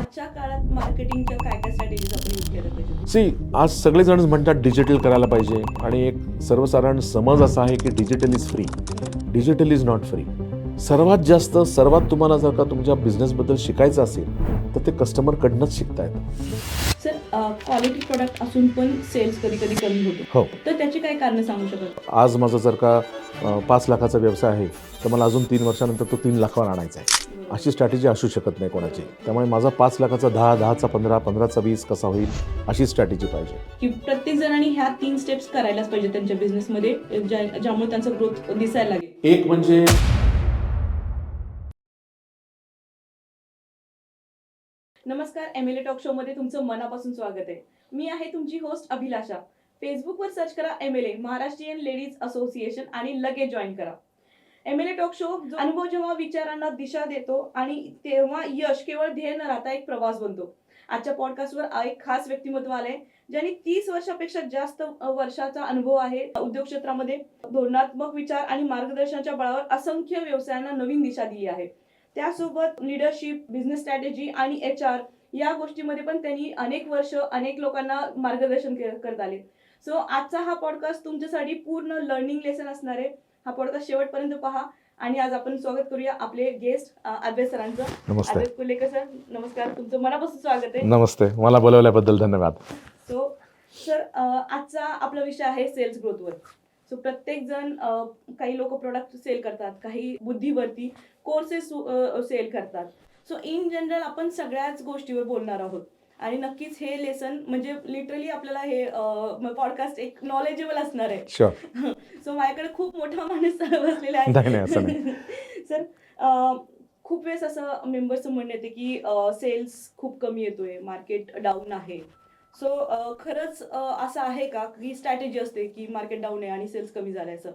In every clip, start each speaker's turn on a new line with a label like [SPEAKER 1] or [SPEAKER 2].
[SPEAKER 1] आजच्या काळात मार्केटिंगच्या काय काय स्ट्रॅटेजीज आपण यूज केल्या पाहिजे?
[SPEAKER 2] सी आज सगळेजण म्हणतात डिजिटल करायला पाहिजे आणि एक सर्वसाधारण समज असा आहे की digital is free. Digital is not free. सर्वात तुम्हाला जर का तुमच्या बिझनेसबद्दल शिकायचं असेल तर ते कस्टमरकडनंच शिकता येतं.
[SPEAKER 1] सर, क्वालिटी प्रोडक्ट असून पण सेल्स कधी कधी कमी होतो,
[SPEAKER 2] हो.
[SPEAKER 1] तर त्याची काय कारण सांगू शकत?
[SPEAKER 2] आज माझा जर का 5 लाखाचा व्यवसाय आहे तर मला अजून 3 वर्षानंतर तो 3 लाखावर आणायचा आहे. अशी स्ट्रॅटेजी असू शकत नाही कोणाची. त्यामुळे माझा 5 लाखाचा 10, 10चा 15, 15चा 20 कसा होईल अशी स्ट्रॅटेजी पाहिजे.
[SPEAKER 1] की प्रत्येक जणांनी ह्या 3 स्टेप्स करायलाच पाहिजे त्यांच्या बिझनेसमध्ये, ज्यामुळे त्यांचा ग्रोथ दिसायला लागेल.
[SPEAKER 2] एक म्हणजे
[SPEAKER 1] नमस्कार, MLA टॉक शो मध्ये तुमचं मनापासून स्वागत आहे. मी आहे तुमची होस्ट अभिलाषा. फेसबुकवर सर्च करा MLA महाराष्ट्रीयन लेडीज असोसिएशन आणि लगेच जॉईन करा. MLA टॉक शो अनुभव जेव्हा विचारांना दिशा देतो आणि तेव्हा यश केवळ ध्येय न राहता एक प्रवास बनतो. आजच्या पॉडकास्टवर एक खास व्यक्तिमत्व आलंय ज्यांनी 30 वर्षापेक्षा जास्त वर्षाचा अनुभव आहे उद्योग क्षेत्रामध्ये. धोरणात्मक विचार आणि मार्गदर्शनाच्या बळावर असंख्य व्यवसायांना नवीन दिशा दिली आहे. त्यासोबत लीडरशिप, बिझनेस स्ट्रॅटेजी आणि HR या गोष्टीमध्ये पण त्यांनी अनेक वर्ष अनेक लोकांना मार्गदर्शन करत आले. सो आजचा हा पॉडकास्ट तुमच्यासाठी पूर्ण लर्निंग लेसन असणार आहे. हा पॉडकास्ट शेवटपर्यंत पहा. आणि आज आपण स्वागत करूया आपले गेस्ट अद्वैत सरांचं.
[SPEAKER 2] नमस्ते.
[SPEAKER 1] अद्वैत कुलेकर सर, नमस्कार. तुमचं मनापासून स्वागत आहे.
[SPEAKER 2] नमस्ते. मला बोलवल्याबद्दल धन्यवाद.
[SPEAKER 1] सो सर, आजचा आपला विषय आहे सेल्स ग्रोथवर. सो प्रत्येक जण, काही लोक प्रोडक्ट सेल करतात, काही बुद्धीवरती कोर्सेस सेल करतात. सो इन जनरल आपण सगळ्याच गोष्टीवर बोलणार आहोत आणि नक्कीच हे लेसन म्हणजे लिटरली आपल्याला हे पॉडकास्ट एक नॉलेजेबल असणार आहे.
[SPEAKER 2] शुअर.
[SPEAKER 1] सो माझ्याकडे खूप मोठा माणूस बसलेला
[SPEAKER 2] नाही, असं नाही.
[SPEAKER 1] सर, खूप वेळेस असं मेंबर्सचं म्हणणं येते की सेल्स खूप कमी येतोय, मार्केट डाऊन आहे. सो खरंच असं आहे का की स्ट्रॅटेजी असते की मार्केट डाऊन आहे आणि सेल्स कमी झाले असं?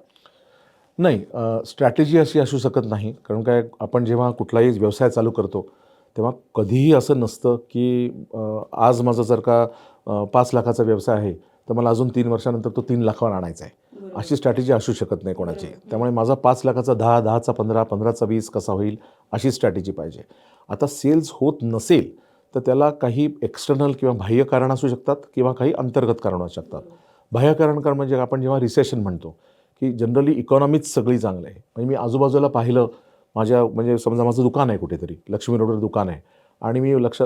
[SPEAKER 2] नाही, स्ट्रॅटेजी अशी असू शकत नाही. कारण काय, आपण जेव्हा कुठलाही व्यवसाय चालू करतो तेव्हा कधीही असं नसतं की आज माझा जर का 5 लाखाचा व्यवसाय आहे तर मला अजून 3 वर्षानंतर तो 3 लाखावर आणायचा आहे.
[SPEAKER 1] बरोबर.
[SPEAKER 2] अशी स्ट्रॅटेजी असू शकत नाही कोणाची.
[SPEAKER 1] बरोबर.
[SPEAKER 2] त्यामुळे माझा 5 लाखाचा 10, 10चा 15, 15चा 20 कसा होईल अशी स्ट्रॅटेजी पाहिजे. आता सेल्स होत नसेल तर त्याला काही एक्सटर्नल किंवा बाह्य कारण असू शकतात किंवा काही अंतर्गत कारणं असू शकतात. बाह्य कारण म्हणजे आपण जेव्हा रिसेशन म्हणतो की जनरली इकॉनॉमीच सगळी चांगलं आहे. म्हणजे मी आजूबाजूला पाहिलं, म्हणजे समजा माझं दुकान आहे कुठेतरी, लक्ष्मी रोडवर दुकान आहे आणि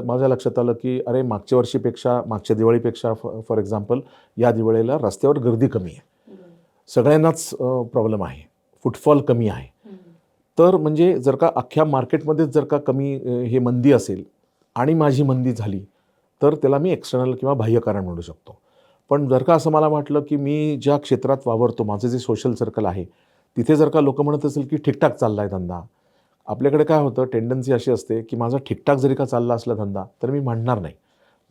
[SPEAKER 2] माझ्या लक्षात आलं की अरे मागच्या दिवाळीपेक्षा फॉर एक्झाम्पल या दिवाळीला रस्त्यावर गर्दी कमी आहे. सगळ्यांनाच प्रॉब्लेम आहे, फुटफॉल कमी आहे. तर म्हणजे जर का अख्ख्या मार्केटमध्येच जर का कमी हे मंदी असेल आणि माझी मंदी झाली तर त्याला मी एक्सटर्नल किंवा बाह्य कारण म्हणू शकतो. पण जर का असं मला वाटलं की मी ज्या क्षेत्रात वावरतो, माझं जे सोशल सर्कल आहे तिथे जर का लोक म्हणत असेल की ठीकठाक चालला आहे धंदा, आपल्याकडे काय होतं, टेंडन्सी अशी असते की माझा ठीकठाक जरी का चालला असला धंदा तर मी म्हणणार नाही.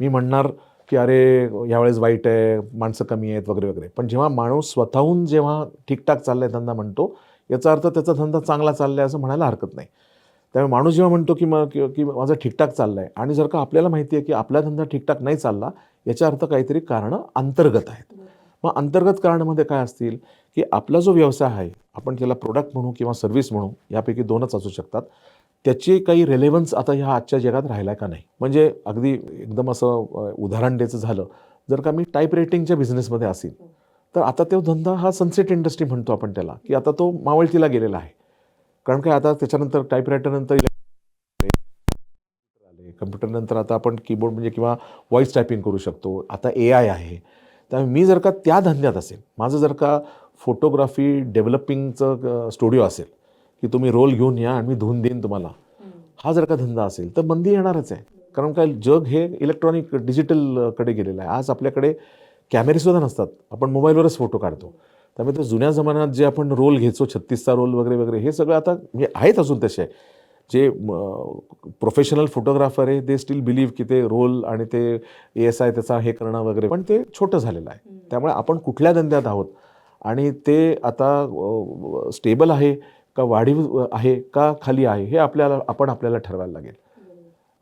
[SPEAKER 2] मी म्हणणार की अरे यावेळेस वाईट आहे, माणसं कमी आहेत वगैरे वगैरे. पण जेव्हा माणूस स्वतःहून जेव्हा ठीकठाक चालला आहे धंदा म्हणतो याचा अर्थ त्याचा धंदा चांगला चालला आहे असं म्हणायला हरकत नाही. त्यामुळे माणूस जेव्हा म्हणतो की माझा ठीकठाक चालला आहे आणि जर का आपल्याला माहिती आहे की आपला धंदा ठीकठाक नाही चालला याचा अर्थ काहीतरी कारणं अंतर्गत आहेत. मग अंतर्गत कारणामध्ये काय असतील की आपला जो व्यवसाय आहे, आपण त्याला प्रोडक्ट म्हणू किंवा सर्व्हिस म्हणू, यापैकी 2च असू शकतात, त्याचे काही रेलेव्हन्स आता ह्या आजच्या जगात राहिला का नाही. म्हणजे अगदी एकदम असं उदाहरण द्यायचं झालं, जर का मी टाईप रायटिंगच्या बिझनेसमध्ये असेल तर आता तो धंदा हा सनसेट इंडस्ट्री म्हणतो आपण त्याला, की आता तो मावळतीला गेलेला आहे. कारण काय, आता त्याच्यानंतर टाईपरायटरनंतर कम्प्युटरनंतर आता आपण कीबोर्ड म्हणजे किंवा व्हॉईस टायपिंग करू शकतो. आता AI आहे. त्यामुळे मी जर का त्या धंद्यात असेल, माझं जर का फोटोग्राफी डेव्हलपिंगचं स्टुडिओ असेल की तुम्ही रोल घेऊन या आणि मी धुवून देईन तुम्हाला, हा जर का धंदा असेल तर बंदी येणारच आहे. कारण काय, जग हे इलेक्ट्रॉनिक डिजिटलकडे गेलेलं आहे. आज आपल्याकडे कॅमेरेसुद्धा नसतात, आपण मोबाईलवरच फोटो काढतो. त्यामुळे ते जुन्या जमान्यात जे आपण रोल घ्यायचो, 36चा रोल वगैरे वगैरे, हे सगळं आता म्हणजे आहेत अजून तसे. जे प्रोफेशनल फोटोग्राफर आहे ते स्टील बिलीव्ह की ते रोल आणि ते ASI त्याचा हे करणं वगैरे, पण ते छोटं झालेलं आहे. त्यामुळे आपण कुठल्या धंद्यात आहोत आणि ते आता स्टेबल आहे का वाढीव आहे का खाली आहे हे आपल्याला ठरवायला लागेल.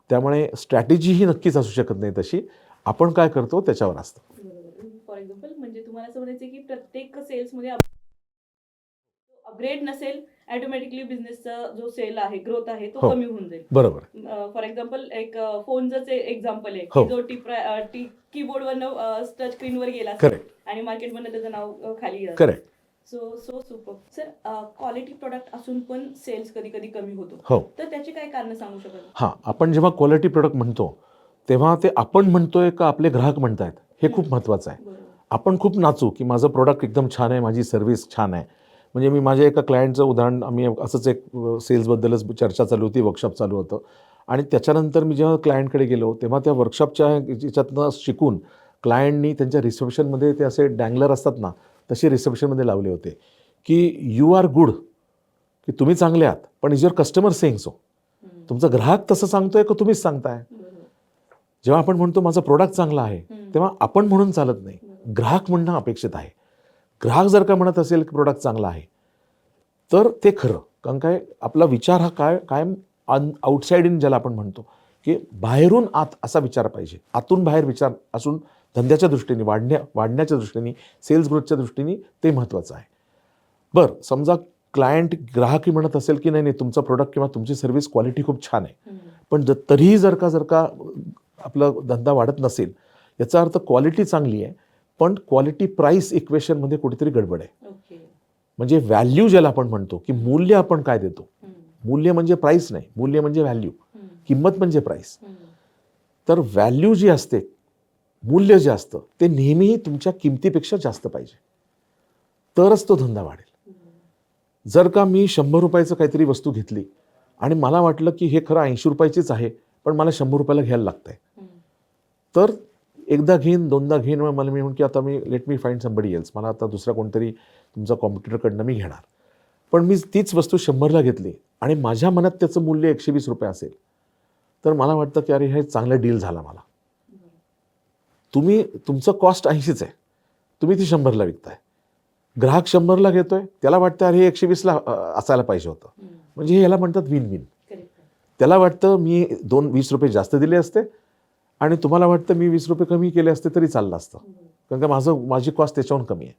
[SPEAKER 2] त्यामुळे स्ट्रॅटेजी ही नक्कीच असू शकत नाही तशी, आपण काय करतो त्याच्यावर असतं.
[SPEAKER 1] फॉर एक्झाम्पल म्हणजे तुम्हाला असं म्हणायचं की प्रत्येक सेल्समध्ये अपग्रेड नसेल ऑटोमॅटिकली बिझनेसचा जो सेल आहे, ग्रोथ आहे तो
[SPEAKER 2] हो.
[SPEAKER 1] कमी होऊन जाईल.
[SPEAKER 2] बरोबर.
[SPEAKER 1] फॉर एक्झाम्पल एक फोनचंच एक्झाम्पल आहे,
[SPEAKER 2] हो.
[SPEAKER 1] की जो कीबोर्डवरनं टच स्क्रीनवर गेला असेल
[SPEAKER 2] करेक्ट.
[SPEAKER 1] आणि मार्केटमधनं त्याचं नाव खाली असेल.
[SPEAKER 2] Correct.
[SPEAKER 1] So super sir. Quality product असून पण सेल्स कधी कधी कमी होतो,
[SPEAKER 2] हो.
[SPEAKER 1] तर त्याची काय कारण सांगू शकाल?
[SPEAKER 2] हां, आपण जेव्हा क्वालिटी प्रोडक्ट म्हणतो तेव्हा ते आपण म्हणतोय का आपले ग्राहक म्हणतायत हे खूप महत्त्वाचं आहे.
[SPEAKER 1] बरोबर.
[SPEAKER 2] आपण खूप नाचू की माझं प्रोडक्ट एकदम छान आहे, माझी सर्व्हिस छान आहे. म्हणजे मी माझ्या एका क्लायंटचं उदाहरण, आम्ही असंच एक सेल्सबद्दलच चर्चा चालू होती, वर्कशॉप चालू होतं आणि त्याच्यानंतर मी जेव्हा क्लायंटकडे गेलो तेव्हा त्या वर्कशॉपच्या याच्यातनं शिकून क्लायंटनी त्यांच्या रिसेप्शनमध्ये ते असे डँगलर असतात ना, तसे रिसेप्शनमध्ये लावले होते की यू आर गुड, की तुम्ही चांगले आहात, पण is your customer saying so. तुमचा ग्राहक तसं सांगतोय का तुम्हीच सांगताय? जेव्हा आपण म्हणतो माझा प्रोडक्ट चांगला आहे तेव्हा आपण म्हणून चालत नाही, ग्राहक म्हणणं अपेक्षित आहे. ग्राहक जर का म्हणत असेल की प्रोडक्ट चांगला आहे तर ते खरं. कारण काय, आपला विचार हा कायम आउटसाइड इन ज्याला आपण म्हणतो, की बाहेरून आत असा विचार पाहिजे. आतून बाहेर विचार असून धंद्याच्या दृष्टीने वाढण्याच्या दृष्टीने, सेल्स ग्रोथच्या दृष्टीने ते महत्त्वाचं आहे. बरं, समजा क्लायंट ग्राहकही म्हणत असेल की नाही तुमचा प्रोडक्ट किंवा तुमची सर्व्हिस क्वालिटी खूप छान आहे, पण तरीही जर का आपला धंदा वाढत नसेल, याचा अर्थ क्वालिटी चांगली आहे पण क्वालिटी प्राईस इक्वेशनमध्ये कुठेतरी गडबड आहे. म्हणजे व्हॅल्यू ज्याला आपण म्हणतो, की मूल्य आपण काय देतो. मूल्य म्हणजे प्राईस नाही, मूल्य म्हणजे व्हॅल्यू, किंमत म्हणजे प्राईस. तर व्हॅल्यू जी असते, मूल्य जे असतं ते नेहमीही तुमच्या किमतीपेक्षा जास्त पाहिजे, तरच तो धंदा वाढेल. जर का मी 100 रुपयाचं काहीतरी वस्तू घेतली आणि मला वाटलं की हे खरं 80 रुपयाचीच आहे पण मला 100 रुपयाला घ्यायला लागतंय, तर एकदा घेईन, दोनदा घेईन, मग मला मी म्हणून की आता me let me find somebody else, मला आता दुसरा कोणतरी तुमचा कॉम्प्युटरकडनं मी घेणार. पण मी तीच वस्तू 100ला घेतली आणि माझ्या मनात त्याचं मूल्य 120 रुपये असेल तर मला वाटतं की अरे हे चांगला डील झाला मला. तुमचं कॉस्ट 80च आहे, तुम्ही ती 100ला विकताय. ग्राहक 100ला घेतोय, त्याला वाटतं अरे हे 120ला असायला पाहिजे होतं. म्हणजे ह्याला म्हणतात विन विन. त्याला वाटतं मी 20 रुपये जास्त दिले असते आणि तुम्हाला वाटतं मी 20 रुपये कमी केले असते तरी चाललं असतं, कारण का माझी कॉस्ट त्याच्याहून कमी आहे.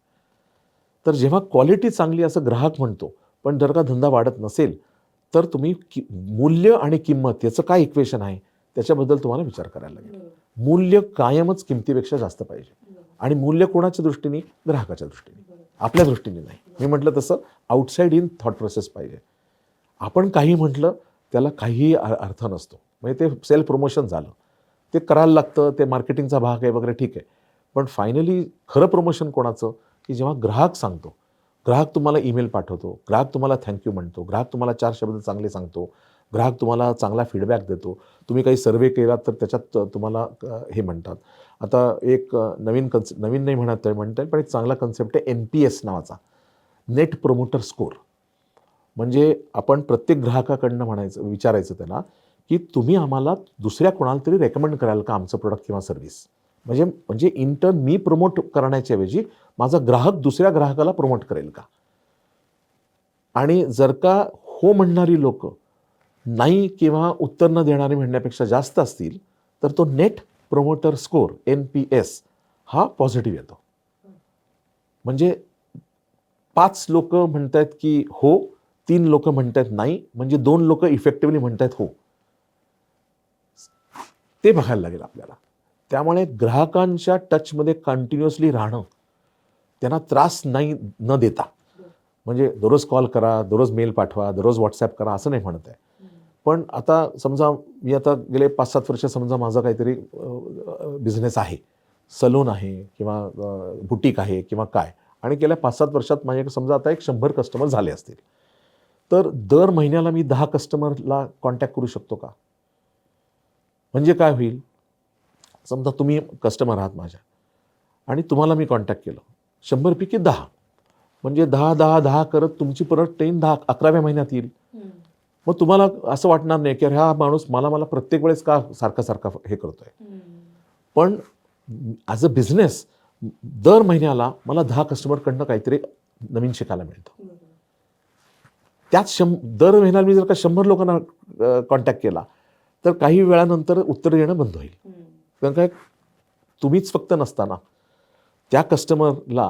[SPEAKER 2] तर जेव्हा क्वालिटी चांगली असं ग्राहक म्हणतो, पण जर का धंदा वाढत नसेल तर तुम्ही मूल्य आणि किंमत याचं काय इक्वेशन आहे त्याच्याबद्दल तुम्हाला विचार करायला लागेल. मूल्य कायमच किमतीपेक्षा जास्त पाहिजे आणि मूल्य कोणाच्या दृष्टीने? ग्राहकाच्या दृष्टीने, आपल्या दृष्टीने नाही. मी म्हटलं तसं आउटसाइड इन थॉट प्रोसेस पाहिजे. आपण काही म्हटलं त्याला काहीही अर्थ नसतो. म्हणजे ते सेल्फ प्रमोशन झालं, ते करायला लागतं, ते मार्केटिंगचा भाग आहे वगैरे, ठीक आहे. पण फायनली खरं प्रमोशन कोणाचं? की जेव्हा ग्राहक सांगतो, ग्राहक तुम्हाला ईमेल पाठवतो, ग्राहक तुम्हाला थँक्यू म्हणतो, ग्राहक तुम्हाला 4 शब्द चांगले सांगतो, ग्राहक तुम्हाला चांगला फीडबॅक देतो. तुम्ही काही सर्वे केलात तर त्याच्यात तुम्हाला हे म्हणतात. आता एक नवीन नाही म्हणता येईल, पण एक चांगला कन्सेप्ट आहे NPS नावाचा, नेट प्रमोटर स्कोर. म्हणजे आपण प्रत्येक ग्राहकाकडनं विचारायचं त्याला की तुम्ही आम्हाला दुसऱ्या कोणाला तरी रेकमेंड कराल का आमचं प्रोडक्ट किंवा सर्व्हिस. म्हणजे इन टर्न मी प्रमोट करण्याच्या ऐवजी माझा ग्राहक दुसऱ्या ग्राहकाला प्रमोट करेल का. आणि जर का हो म्हणणारी लोक नाही किंवा उत्तर न देणारे म्हणण्यापेक्षा जास्त असतील तर तो नेट प्रमोटर स्कोर NPS हा पॉझिटिव्ह येतो. म्हणजे 5 लोक म्हणतायत की हो, 3 लोक म्हणतायत नाही, म्हणजे 2 लोक इफेक्टिव्हली म्हणतायत हो. ते बघायला लागेल आपल्याला. त्यामुळे ग्राहकांच्या टचमध्ये कंटिन्युअसली राहणं, त्यांना त्रास न देता, म्हणजे दररोज कॉल करा, दररोज मेल पाठवा, दररोज व्हॉट्सॲप करा असं नाही म्हणत आहे. पण आता समजा मी आता गेले 5-7 वर्ष समजा माझा काहीतरी बिझनेस आहे, सलून आहे किंवा बुटीक आहे किंवा काय, आणि गेल्या 5-7 वर्षात माझ्याकडे समजा आता 100 कस्टमर झाले असतील, तर दर महिन्याला मी 10 कस्टमरला कॉन्टॅक्ट करू शकतो का? म्हणजे काय होईल, समजा तुम्ही कस्टमर आहात माझ्या आणि तुम्हाला मी कॉन्टॅक्ट केलं 100 पैकी 10, म्हणजे 10 करत तुमची परत ट्रेन 11व्या महिन्यात येईल. मग तुम्हाला असं वाटणार नाही की हा माणूस मला प्रत्येक वेळेस का सारखा हे करतोय. पण ॲज अ बिझनेस दर महिन्याला मला 10 कस्टमरकडनं काहीतरी नवीन शिकायला मिळतं. त्याच दर महिन्याला मी जर का 100 लोकांना कॉन्टॅक्ट केला तर काही वेळानंतर उत्तर देणं बंद होईल. कारण काय, तुम्हीच फक्त नसताना त्या कस्टमरला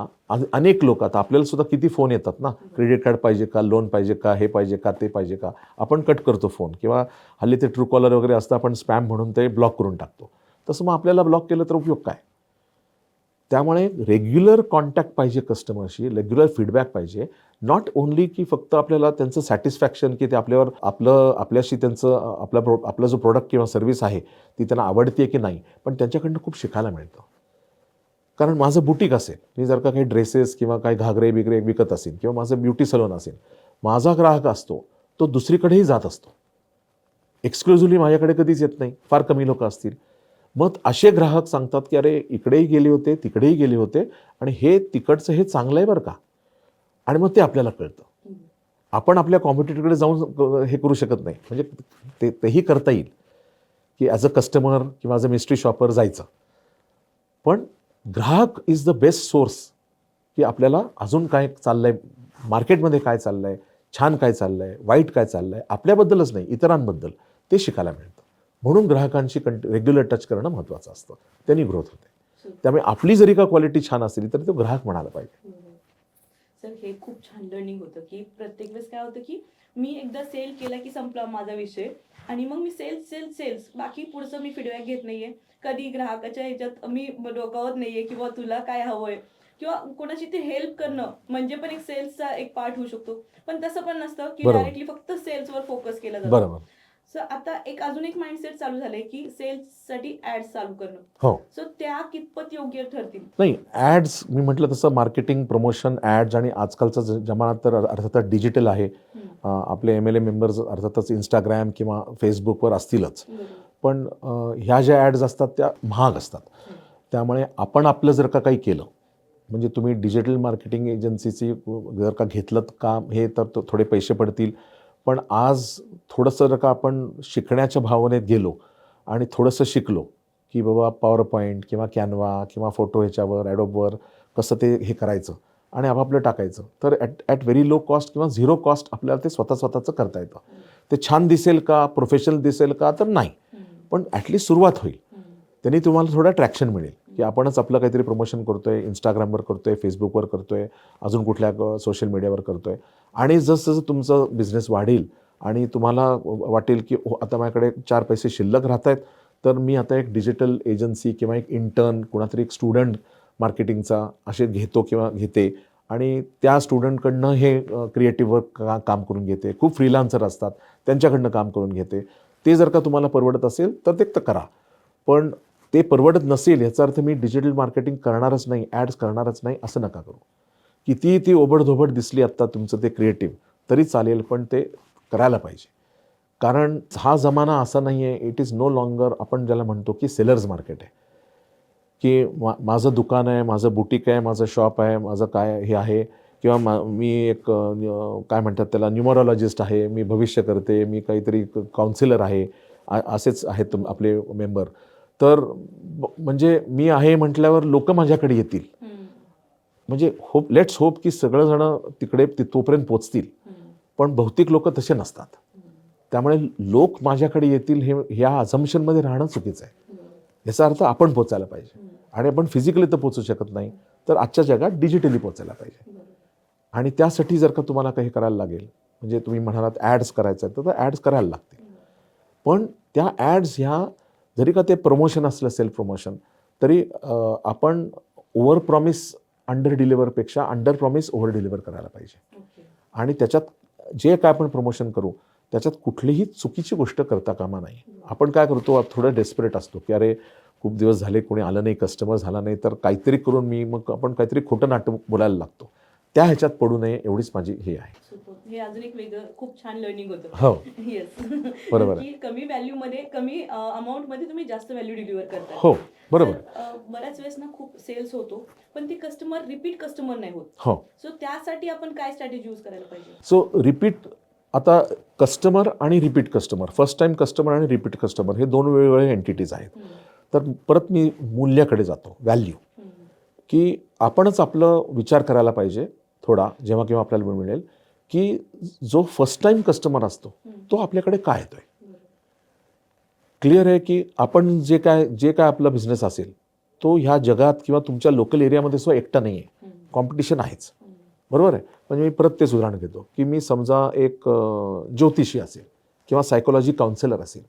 [SPEAKER 2] अनेक लोक, आता आपल्याला सुद्धा किती फोन येतात ना, क्रेडिट कार्ड पाहिजे का, लोन पाहिजे का, हे पाहिजे का, ते पाहिजे का, आपण कट करतो फोन, किंवा हल्ली ते ट्रू कॉलर वगैरे असतं, आपण स्पॅम म्हणून ते ब्लॉक करून टाकतो. तसं मग आपल्याला ब्लॉक केलं तर उपयोग काय? त्यामुळे रेग्युलर कॉन्टॅक्ट पाहिजे कस्टमरशी, रेग्युलर फीडबॅक पाहिजे. नॉट ओन्ली की फक्त आपल्याला त्यांचं सॅटिस्फॅक्शन, की ते आपल्यावर आपल्याशी त्यांचं आपला जो प्रोडक्ट किंवा सर्व्हिस आहे ती त्यांना आवडते की नाही, पण त्यांच्याकडनं खूप शिकायला मिळतं. कारण माझं बुटीक असेल, मी जर का काही ड्रेसेस किंवा काही घागरे बिगरे विकत असेल, किंवा माझं ब्युटी सलून असेल, माझा ग्राहक असतो तो दुसरीकडेही जात असतो, एक्सक्लुझिव्हली माझ्याकडे कधीच येत नाही, फार कमी लोक असतील. मग असे ग्राहक सांगतात की अरे इकडेही गेले होते, तिकडेही गेले होते, आणि हे तिकडचं हे चांगलं आहे बरं का. आणि मग ते आपल्याला कळतं. आपण आपल्या कॉम्पिटिटरकडे जाऊन हे करू शकत नाही, म्हणजे तेही करता येईल की ॲज अ कस्टमर किंवा ॲज अ मिस्ट्री शॉपर जायचं, पण ग्राहक इज द बेस्ट सोर्स की आपल्याला अजून काय चाललंय, मार्केटमध्ये काय चाललंय, छान काय चाललंय, वाईट काय चाललंय, आपल्याबद्दलच नाही इतरांबद्दल ते शिकायला मिळतं. म्हणून ग्राहकांशी रेग्युलर टच करणं महत्त्वाचं असतं, त्यांनी ग्रोथ होते. त्यामुळे आपली जरी का क्वालिटी छान असली तरी तो ग्राहक म्हणायला पाहिजे.
[SPEAKER 1] सर हे खूप छान लर्निंग होतं की प्रत्येक वेळेस काय होतं की मी एकदा सेल केला की संपला माझा विषय, आणि मग मी सेल्स बाकी पुढचं मी फीडबॅक घेत नाहीये, कधी ग्राहकाच्या ह्याच्यात मी डोकावत नाहीये किंवा तुला काय हवंय, किंवा कोणाची ते हेल्प करणं म्हणजे पण एक सेल्सचा एक पार्ट होऊ शकतो. पण तसं पण नसतं की
[SPEAKER 2] बरोबर.
[SPEAKER 1] डायरेक्टली फक्त सेल्सवर फोकस केला जातो.
[SPEAKER 2] बरोबर.
[SPEAKER 1] सो आता अजून एक माइंडसेट चालू झालंय की सेल्ससाठी ऍड्स चालू करणं.
[SPEAKER 2] हो.
[SPEAKER 1] सो त्या कितपत योग्य ठरतील?
[SPEAKER 2] नाही, ॲड्स मी म्हटलं तसं मार्केटिंग, प्रमोशन, ॲड्स, आणि आजकालचा जमाना तर अर्थातच डिजिटल आहे. आपले MLA मेंबर्स अर्थातच इंस्टाग्राम किंवा फेसबुकवर असतीलच, पण ह्या ज्या ॲड्स असतात त्या महाग असतात. त्यामुळे आपण आपलं जर का काही केलं, म्हणजे तुम्ही डिजिटल मार्केटिंग एजन्सीची जर का घेतलं काम हे, तर थोडे पैसे पडतील, पण आज थोडंसं जर का आपण शिकण्याच्या भावनेत गेलो आणि थोडंसं शिकलो की बाबा पॉवर पॉईंट किंवा कॅनवा किंवा फोटो ह्याच्यावर ॲडोबवर कसं ते हे करायचं आणि आपापलं टाकायचं, तर ॲट व्हेरी लो कॉस्ट किंवा झिरो कॉस्ट आपल्याला ते स्वतःचं करता येतं. ते छान दिसेल का, प्रोफेशनल दिसेल का, तर नाही, पण ॲटलिस्ट सुरुवात होईल. त्यांनी तुम्हाला थोडं ट्रॅक्शन मिळेल की आपणच आपलं काहीतरी प्रमोशन करतोय, इंस्टाग्रामवर करतोय, फेसबुकवर करतोय, अजून कुठल्या सोशल मीडियावर करतोय. आणि जसं तुमचं बिझनेस वाढेल आणि तुम्हाला वाटेल की आता माझ्याकडे 4 पैसे शिल्लक राहत आहेत, तर मी आता एक डिजिटल एजन्सी किंवा एक इंटर्न, कोणातरी एक स्टुडंट मार्केटिंगचा असे घेतो किंवा घेते, आणि त्या स्टुडंटकडनं हे क्रिएटिव्ह वर्क काम करून घेते. खूप फ्रीलान्सर असतात, त्यांच्याकडनं काम करून घेते. ते जर का तुम्हाला परवडत असेल तर ते करा, पण ते परवडत नसेल याचा अर्थ मी डिजिटल मार्केटिंग करणारच नाही, ॲड्स करणारच नाही असं नका करू. कितीही ती ओबडधोबड दिसली आत्ता तुमचं ते क्रिएटिव्ह तरी चालेल, पण ते करायला पाहिजे. कारण हा जमाना असा नाही आहे, इट इज नो लॉंगर आपण ज्याला म्हणतो की सेलर्स मार्केट आहे, की माझं दुकान आहे, माझं बुटीक आहे, माझं शॉप आहे, माझं काय हे आहे, किंवा मी एक काय म्हणतात त्याला न्यूमरोलॉजिस्ट आहे, मी भविष्य करते, मी काहीतरी काउन्सिलर आहे, असेच आहेत आपले मेंबर. तर म्हणजे मी आहे म्हटल्यावर लोक माझ्याकडे येतील, म्हणजे लेट्स होप की सगळेजण तिकडे तोपर्यंत पोचतील, पण भौतिक लोक तसे नसतात. त्यामुळे लोक माझ्याकडे येतील ह्या अझम्पशनमध्ये राहणं चुकीचं आहे. याचा अर्थ आपण पोचायला पाहिजे, आणि आपण फिजिकली तर पोचू शकत नाही, तर आजच्या जगात डिजिटली पोचायला पाहिजे. आणि त्यासाठी जर का तुम्हाला काही करायला लागेल, म्हणजे तुम्ही म्हणालात ॲड्स करायचं आहे, तर ॲड्स करायला लागतील. पण त्या ॲड्स ह्या जरी का ते प्रमोशन असलं, सेल्फ प्रमोशन, तरी आपण ओव्हर प्रॉमिस अंडर डिलिव्हरपेक्षा अंडर प्रॉमिस ओव्हर डिलिव्हर करायला पाहिजे. आणि त्याच्यात जे काय आपण प्रमोशन करू त्याच्यात कुठलीही चुकीची गोष्ट करता कामा नाही. आपण काय करतो, थोडं डेस्परेट असतो की अरे खूप दिवस झाले कोणी आलं नाही, कस्टमर झाला नाही, तर काहीतरी करून मग आपण काहीतरी खोटं नाटक बोलायला लागतो. त्या ह्याच्यात पडू नये एवढीच माझी हे आहे.
[SPEAKER 1] हे अजून एक वेगळं खूप छान लर्निंग होतं.
[SPEAKER 2] हो,
[SPEAKER 1] येस,
[SPEAKER 2] बरोबर
[SPEAKER 1] की कमी व्हॅल्यू मध्ये, कमी अमाऊंट मध्ये तुम्ही जास्त व्हॅल्यू डिलिव्हर करता.
[SPEAKER 2] हो, बरोबर.
[SPEAKER 1] बऱ्याच वेळेस ना खूप सेल्स होतो, पण ते कस्टमर रिपीट कस्टमर नाही होत.
[SPEAKER 2] हो.
[SPEAKER 1] सो त्यासाठी आपण काय स्ट्रॅटेजी यूज करायला पाहिजे?
[SPEAKER 2] सो रिपीट, आता कस्टमर आणि repeat customer, first time customer आणि रिपीट कस्टमर हे दोन वेगवेगळे एंटिटीज आहेत. तर परत मी मूल्याकडे जातो, व्हॅल्यू, की आपणच आपलं विचार करायला पाहिजे थोडा, जेव्हा केव्हा आपल्याला वेळ मिळेल, की जो फर्स्ट टाइम कस्टमर असतो तो आपल्याकडे काय येतोय. क्लिअर आहे की आपण जे काय आपला बिझनेस असेल तो ह्या जगात किंवा तुमच्या लोकल एरियामध्ये सुद्धा एकटा नाही आहे, कॉम्पिटिशन आहेच. बरोबर आहे. म्हणजे मी परत तेच उदाहरण घेतो की मी समजा एक ज्योतिषी असेल किंवा सायकोलॉजी काउन्सिलर असेल,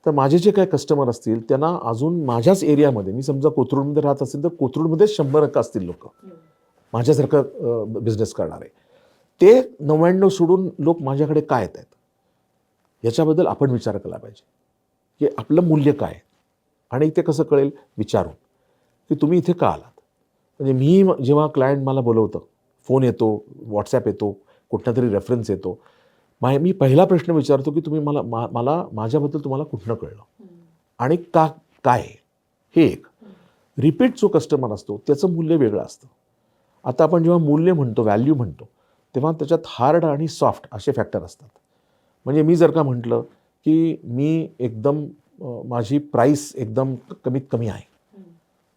[SPEAKER 2] तर माझे जे काही कस्टमर असतील त्यांना अजून माझ्याच एरियामध्ये, मी समजा कोथरूडमध्ये राहत असेल तर कोथरूडमध्ये 100 असतील लोक माझ्यासारखं बिझनेस करणारे. ते 99 सोडून लोक माझ्याकडे काय येत आहेत याच्याबद्दल आपण विचार केला पाहिजे की आपलं मूल्य काय. आणि ते कसं कळेल? विचारून की तुम्ही इथे का आलात. म्हणजे मी जेव्हा क्लायंट मला बोलवतं, फोन येतो, व्हॉट्सॲप येतो, कुठला तरी रेफरन्स येतो, मी पहिला प्रश्न विचारतो की तुम्ही मला माझ्याबद्दल तुम्हाला कुठनं कळलं आणि का काय आहे? हे एक. रिपीट जो कस्टमर असतो त्याचं मूल्य वेगळं असतं. आता आपण जेव्हा मूल्य म्हणतो, व्हॅल्यू म्हणतो, तेव्हा त्याच्यात हार्ड आणि सॉफ्ट असे फॅक्टर असतात. म्हणजे मी जर का म्हटलं की मी एकदम माझी प्राईस एकदम कमीत कमी आहे,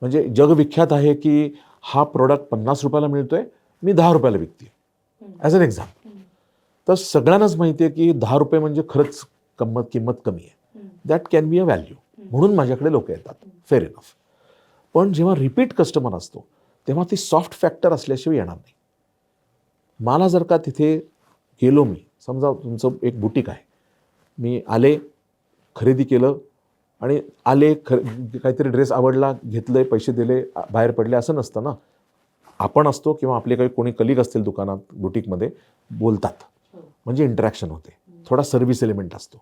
[SPEAKER 2] म्हणजे जगविख्यात आहे की हा प्रोडक्ट 50 रुपयाला मिळतोय, मी 10 रुपयाला विकते, ॲज अन एक्झाम्पल. तर सगळ्यांनाच माहिती आहे की 10 रुपये म्हणजे खरंच किंमत कमी आहे. That can be a value, म्हणून माझ्याकडे लोक येतात. Fair enough. पण जेव्हा रिपीट कस्टमर असतो तेव्हा ती सॉफ्ट फॅक्टर असल्याशिवाय येणार नाही. मला जर का तिथे गेलो, मी समजा तुमचं एक बुटीक आहे, मी आले, खरेदी केलं आणि आले, काहीतरी ड्रेस आवडला, घेतले, पैसे दिले, बाहेर पडले, असं नसतं ना. आपण असतो किंवा आपले काही कोणी कलिग असतील दुकानात, बुटीकमध्ये, बोलतात, म्हणजे इंटरॅक्शन होते, थोडा सर्व्हिस एलिमेंट असतो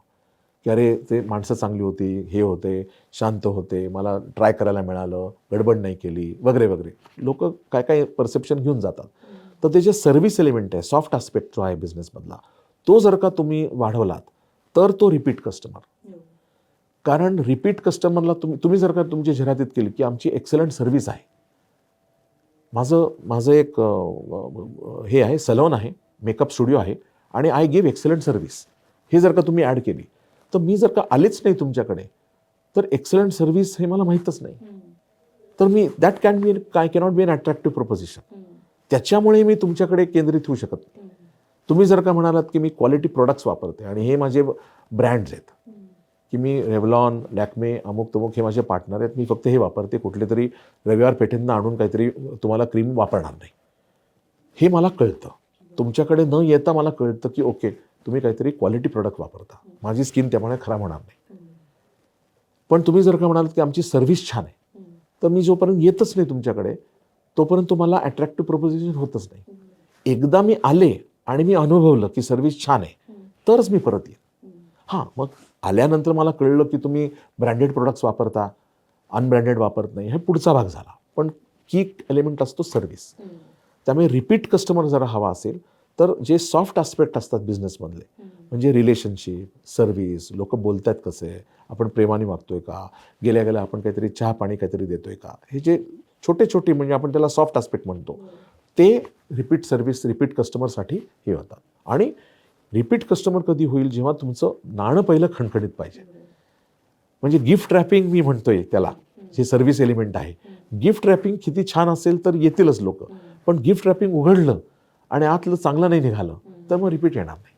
[SPEAKER 2] की अरे ते माणसं चांगली होती, हे होते, शांत होते, मला ट्राय करायला मिळालं, गडबड नाही केली, वगैरे वगैरे. लोक काय काय परसेप्शन घेऊन जातात. तर ते जे सर्व्हिस एलिमेंट आहे, सॉफ्ट आस्पेक्ट जो आहे बिझनेसमधला, तो जर का तुम्ही वाढवलात तर तो रिपीट कस्टमर. कारण रिपीट कस्टमरला तुम्ही जर का तुमची जाहिरातीत केली की आमची एक्सलंट सर्व्हिस आहे, माझं एक हे आहे, सलॉन आहे, मेकअप स्टुडिओ आहे आणि आय गिव्ह एक्सलंट सर्व्हिस, हे जर का तुम्ही ॲड केली, तर मी जर का आलेच नाही तुमच्याकडे, तर एक्सलंट सर्व्हिस हे मला माहीतच नाही, तर मी that cannot be an attractive proposition. त्याच्यामुळे मी तुमच्याकडे केंद्रित होऊ शकत नाही. तुम्ही जर का म्हणालात की मी क्वालिटी प्रोडक्ट्स वापरते आणि हे माझे ब्रँड्स आहेत, की मी रेव्हलॉन, लॅक्मे, अमुक तमुक हे माझे पार्टनर आहेत, मी फक्त हे वापरते, कुठले तरी रविवार पेठेतनं आणून काहीतरी तुम्हाला क्रीम वापरणार नाही, हे मला कळतं. तुमच्याकडे न येता मला कळतं की ओके, तुम्ही काहीतरी क्वालिटी प्रोडक्ट वापरता, माझी स्किन त्यामुळे खराब होणार नाही. पण तुम्ही जर का म्हणालात की आमची सर्व्हिस छान आहे, तर मी जोपर्यंत येतच नाही तुमच्याकडे, तोपर्यंत तुम्हाला अट्रॅक्टिव्ह प्रोपोजिशन होतच नाही. एकदा मी आले आणि मी अनुभवलं की सर्व्हिस छान आहे, तरच मी परत येईन. हां, मग आल्यानंतर मला कळलं की तुम्ही ब्रँडेड प्रोडक्ट्स वापरता, अनब्रँडेड वापरत नाही, हे पुढचा भाग झाला. पण की एलिमेंट असतो सर्व्हिस. त्यामुळे रिपीट कस्टमर जर हवा असेल तर जे सॉफ्ट आस्पेक्ट असतात बिझनेसमधले, म्हणजे रिलेशनशिप, सर्व्हिस, लोक बोलत आहेत कसे, आपण प्रेमाने वागतोय का, गेल्या गेल्या आपण काहीतरी चहा पाणी काहीतरी देतोय का, हे जे छोटे छोटे, म्हणजे आपण त्याला सॉफ्ट आस्पेक्ट म्हणतो, ते रिपीट सर्व्हिस, रिपीट कस्टमरसाठी हे होतात. आणि रिपीट कस्टमर कधी होईल? जेव्हा तुमचं नाणं पहिलं खणखणीत पाहिजे. म्हणजे गिफ्ट रॅपिंग मी म्हणतोय त्याला, जे सर्व्हिस एलिमेंट आहे. गिफ्ट रॅपिंग किती छान असेल तर येतीलच लोक, पण गिफ्ट रॅपिंग उघडलं आणि आतलं चांगलं नाही निघालं तर मग रिपीट येणार नाही.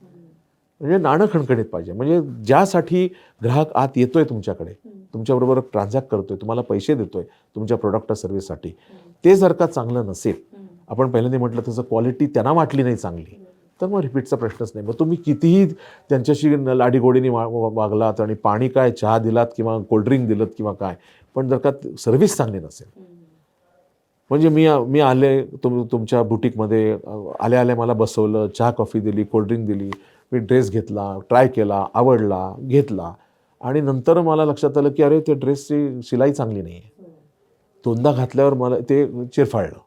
[SPEAKER 2] म्हणजे नाणं खणखणीत पाहिजे. म्हणजे ज्यासाठी ग्राहक आत येतोय तुमच्याकडे, तुमच्याबरोबर ट्रान्झॅक्ट करतोय, तुम्हाला पैसे देतोय तुमच्या प्रोडक्ट सर्व्हिससाठी, ते जर का चांगलं नसेल, आपण पहिल्यांदा म्हटलं तसं क्वालिटी त्यांना वाटली नाही चांगली, तर मग रिपीटचा प्रश्नच नाही. मग तुम्ही कितीही त्यांच्याशी लाडीगोडीने वागलात आणि पाणी काय चहा दिलात किंवा कोल्ड्रिंक दिलं किंवा काय, पण जर का सर्व्हिस चांगली नसेल, म्हणजे मी आले तुमच्या बुटीकमध्ये, आल्या मला बसवलं, चहा कॉफी दिली, कोल्ड्रिंक दिली, मी ड्रेस घेतला, ट्राय केला, आवडला, घेतला, आणि नंतर मला लक्षात आलं की अरे त्या ड्रेसची शिलाई चांगली नाही आहे, दोनदा घातल्यावर मला ते चिरफाळलं,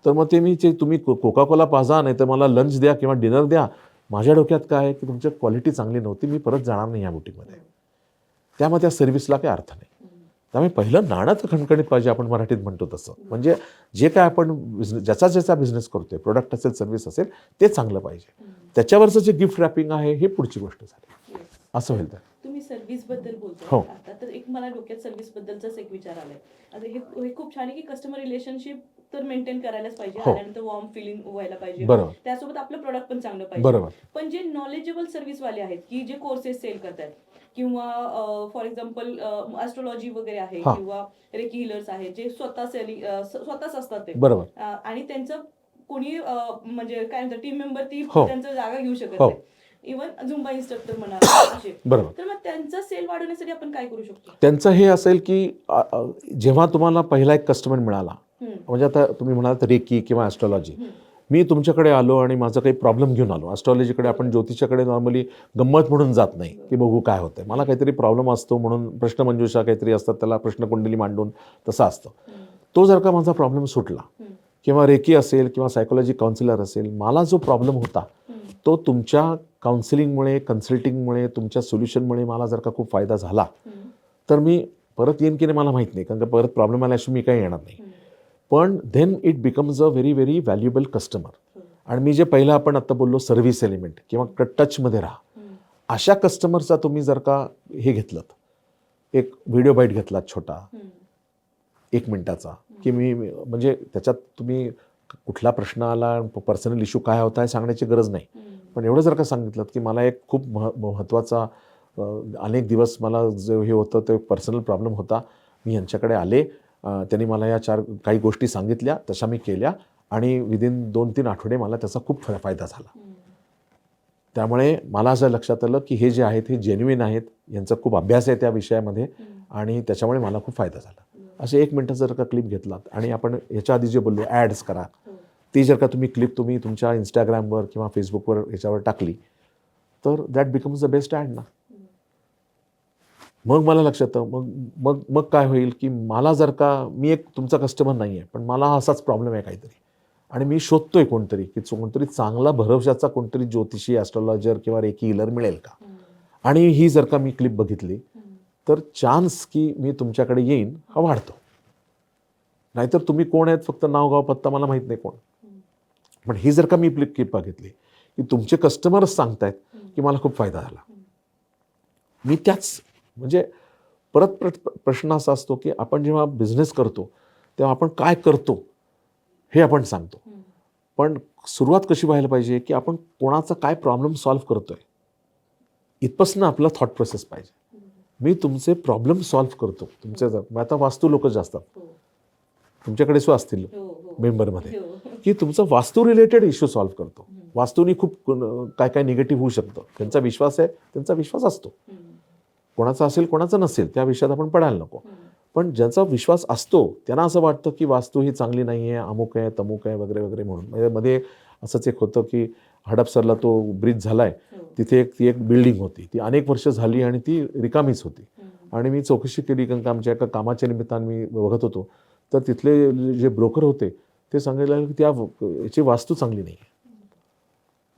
[SPEAKER 2] तर मग ते तुम्ही कोका कोला पाजा, नाही तर मला लंच द्या किंवा डिनर द्या. माझ्या डोक्यात काय आहे की तुमची क्वालिटी चांगली नव्हती, मी परत जाणार नाही या बुटीकमध्ये, त्यामुळे त्या सर्व्हिसला काही अर्थ नाही. त्यामुळे पहिलं नाणं तर खणखणीत पाहिजे, आपण मराठीत म्हणतो तसं. म्हणजे जे काय आपण ज्याचा बिझनेस करतोय, प्रोडक्ट असेल, सर्व्हिस असेल, ते चांगलं पाहिजे. त्याच्यावरचं जे गिफ्ट रॅपिंग आहे हे पुढची गोष्ट झाली, असं होईल. तर
[SPEAKER 1] तुम्ही सर्व्हिस बद्दल बोलतोय
[SPEAKER 2] हो.
[SPEAKER 1] आता, तर एक मला डोक्यात सर्व्हिस बद्दलचाच एक विचार आलाय. आता हे खूप छान आहे की कस्टमर रिलेशनशिप तर मेंटेन करायलाच पाहिजे,
[SPEAKER 2] हो.
[SPEAKER 1] आल्यानंतर वॉर्म फिलिंग व्हायला पाहिजे,
[SPEAKER 2] बरोबर.
[SPEAKER 1] त्यासोबत आपलं प्रोडक्ट पण चांगलं पाहिजे.
[SPEAKER 2] बरोबर.
[SPEAKER 1] पण जे नॉलेजेबल सर्व्हिसवाले आहेत की जे कोर्सेस सेल करतात, किंवा फॉर एक्झाम्पल ॲस्ट्रॉलॉजी वगैरे आहे
[SPEAKER 2] हा.
[SPEAKER 1] किंवा रेकी हिलर्स आहे जे स्वतःच असतात ते
[SPEAKER 2] बरोबर.
[SPEAKER 1] आणि त्यांचं कोणी म्हणजे काय म्हणतात टीम मेंबर ती
[SPEAKER 2] हो.
[SPEAKER 1] त्यांचं जागा घेऊ शकत
[SPEAKER 2] हो.
[SPEAKER 1] नाही. इव्हन झुंबा इन्स्ट्रक्टर म्हणा असे.
[SPEAKER 2] बरोबर.
[SPEAKER 1] तर मग त्यांचा सेल वाढवण्यासाठी आपण काय करू शकतो?
[SPEAKER 2] त्यांचं हे असेल की जेव्हा तुम्हाला पहिला एक कस्टमर मिळाला,
[SPEAKER 1] हम्म.
[SPEAKER 2] म्हणजे आता तुम्ही म्हणालात रेकी किंवा ॲस्ट्रॉलॉजी,
[SPEAKER 1] हम्म.
[SPEAKER 2] मी तुमच्याकडे आलो आणि माझा काही प्रॉब्लेम घेऊन आलो. ॲस्ट्रॉलॉजीकडे आपण ज्योतिषाकडे नॉर्मली गंमत म्हणून जात नाही की बघू काय होतंय. मला काहीतरी प्रॉब्लेम असतो म्हणून प्रश्नमंजुषा काहीतरी असतात, त्याला प्रश्नकुंडली मांडून तसं असतं. तो जर का माझा प्रॉब्लेम सुटला किंवा रेकी असेल किंवा सायकोलॉजी काउन्सिलर असेल, मला जो प्रॉब्लेम होता तो तुमच्या काउन्सिलिंगमुळे, कन्सल्टिंगमुळे, तुमच्या सोल्युशनमुळे मला जर का खूप फायदा झाला तर मी परत येईन की नाही मला माहीत नाही, कारण का परत प्रॉब्लेम आल्याशिवाय मी काही येणार नाही. पण then it becomes a very very valuable customer. आणि मी जे पहिलं आपण आता बोललो सर्व्हिस एलिमेंट किंवा टचमध्ये राहा, अशा कस्टमरचा तुम्ही जर का हे घेतलं, एक व्हिडिओ बाईट घेतलात छोटा 1 मिनिटाचा, की मी म्हणजे त्याच्यात तुम्ही कुठला प्रश्न आला, पर्सनल इश्यू काय होता हे सांगण्याची गरज नाही, पण एवढं जर का सांगितलं की मला एक खूप महत्त्वाचा अनेक दिवस मला जो हे होतं ते पर्सनल प्रॉब्लेम होता, मी यांच्याकडे आले, त्यांनी मला या 4 काही गोष्टी सांगितल्या, तशा मी केल्या आणि विदिन 2-3 आठवडे मला त्याचा खूप फायदा झाला. त्यामुळे मला असं लक्षात आलं की हे जे आहेत हे जेन्युइन आहेत, यांचा खूप अभ्यास आहे त्या विषयामध्ये आणि त्याच्यामुळे मला खूप फायदा झाला. असे 1 मिनिटाचा जर का क्लिप घेतलात आणि आपण ह्याच्या आधी जे बोललो ॲड्स करा, ती जर का तुम्ही क्लिप तुम्ही तुमच्या इंस्टाग्रामवर किंवा फेसबुकवर ह्याच्यावर टाकली तर that becomes the best ad ना. मग मला लक्षात येतं मग मग मग काय होईल की मला जर का मी एक तुमचा कस्टमर नाही आहे, पण मला असाच प्रॉब्लेम आहे काहीतरी आणि मी शोधतोय कोणतरी की कोणतरी चांगला भरवशाचा कोणतरी ज्योतिषी, ॲस्ट्रॉलॉजर किंवा रेकी हिलर मिळेल का, आणि ही जर का मी क्लिप बघितली तर चान्स की मी तुमच्याकडे येईन हा वाढतो. नाहीतर तुम्ही कोण आहेत फक्त नाव गाव पत्ता मला माहीत नाही कोण, पण ही जर का मी क्लिप बघितली की तुमचे कस्टमरच सांगतायत की मला खूप फायदा झाला, मी त्याच म्हणजे परत प्रश्न असा असतो की आपण जेव्हा बिझनेस करतो तेव्हा आपण काय करतो हे आपण सांगतो, पण सुरुवात कशी व्हायला पाहिजे की आपण कोणाचा काय प्रॉब्लेम सॉल्व्ह करतोय इथपासून आपला थॉट प्रोसेस पाहिजे. मी तुमचे प्रॉब्लेम सॉल्व्ह करतो तुमचे. जर आता वास्तू लोक जास्त तुमच्याकडे सो असतील मेंबरमध्ये की तुमचा वास्तू रिलेटेड इश्यू सॉल्व्ह करतो. वास्तूनी खूप काय काय निगेटिव्ह होऊ शकतं, त्यांचा विश्वास आहे, त्यांचा विश्वास असतो, कोणाचा असेल कोणाचा नसेल त्या विषयात आपण पडायला नको, पण ज्यांचा विश्वास असतो त्यांना असं वाटतं की वास्तू ही चांगली नाही आहे, अमुक आहे तमुक आहे वगैरे वगैरे म्हणून. म्हणजे मध्ये असंच एक होतं की हडपसरला तो ब्रिज झालाय, तिथे ती एक बिल्डिंग होती, ती अनेक वर्ष झाली आणि ती रिकामीच होती. आणि मी चौकशी केली कारण का आमच्या एका कामाच्या निमित्तानं मी बघत होतो, तर तिथले जे ब्रोकर होते ते सांगायला लागले की त्या याची वास्तू चांगली नाही आहे.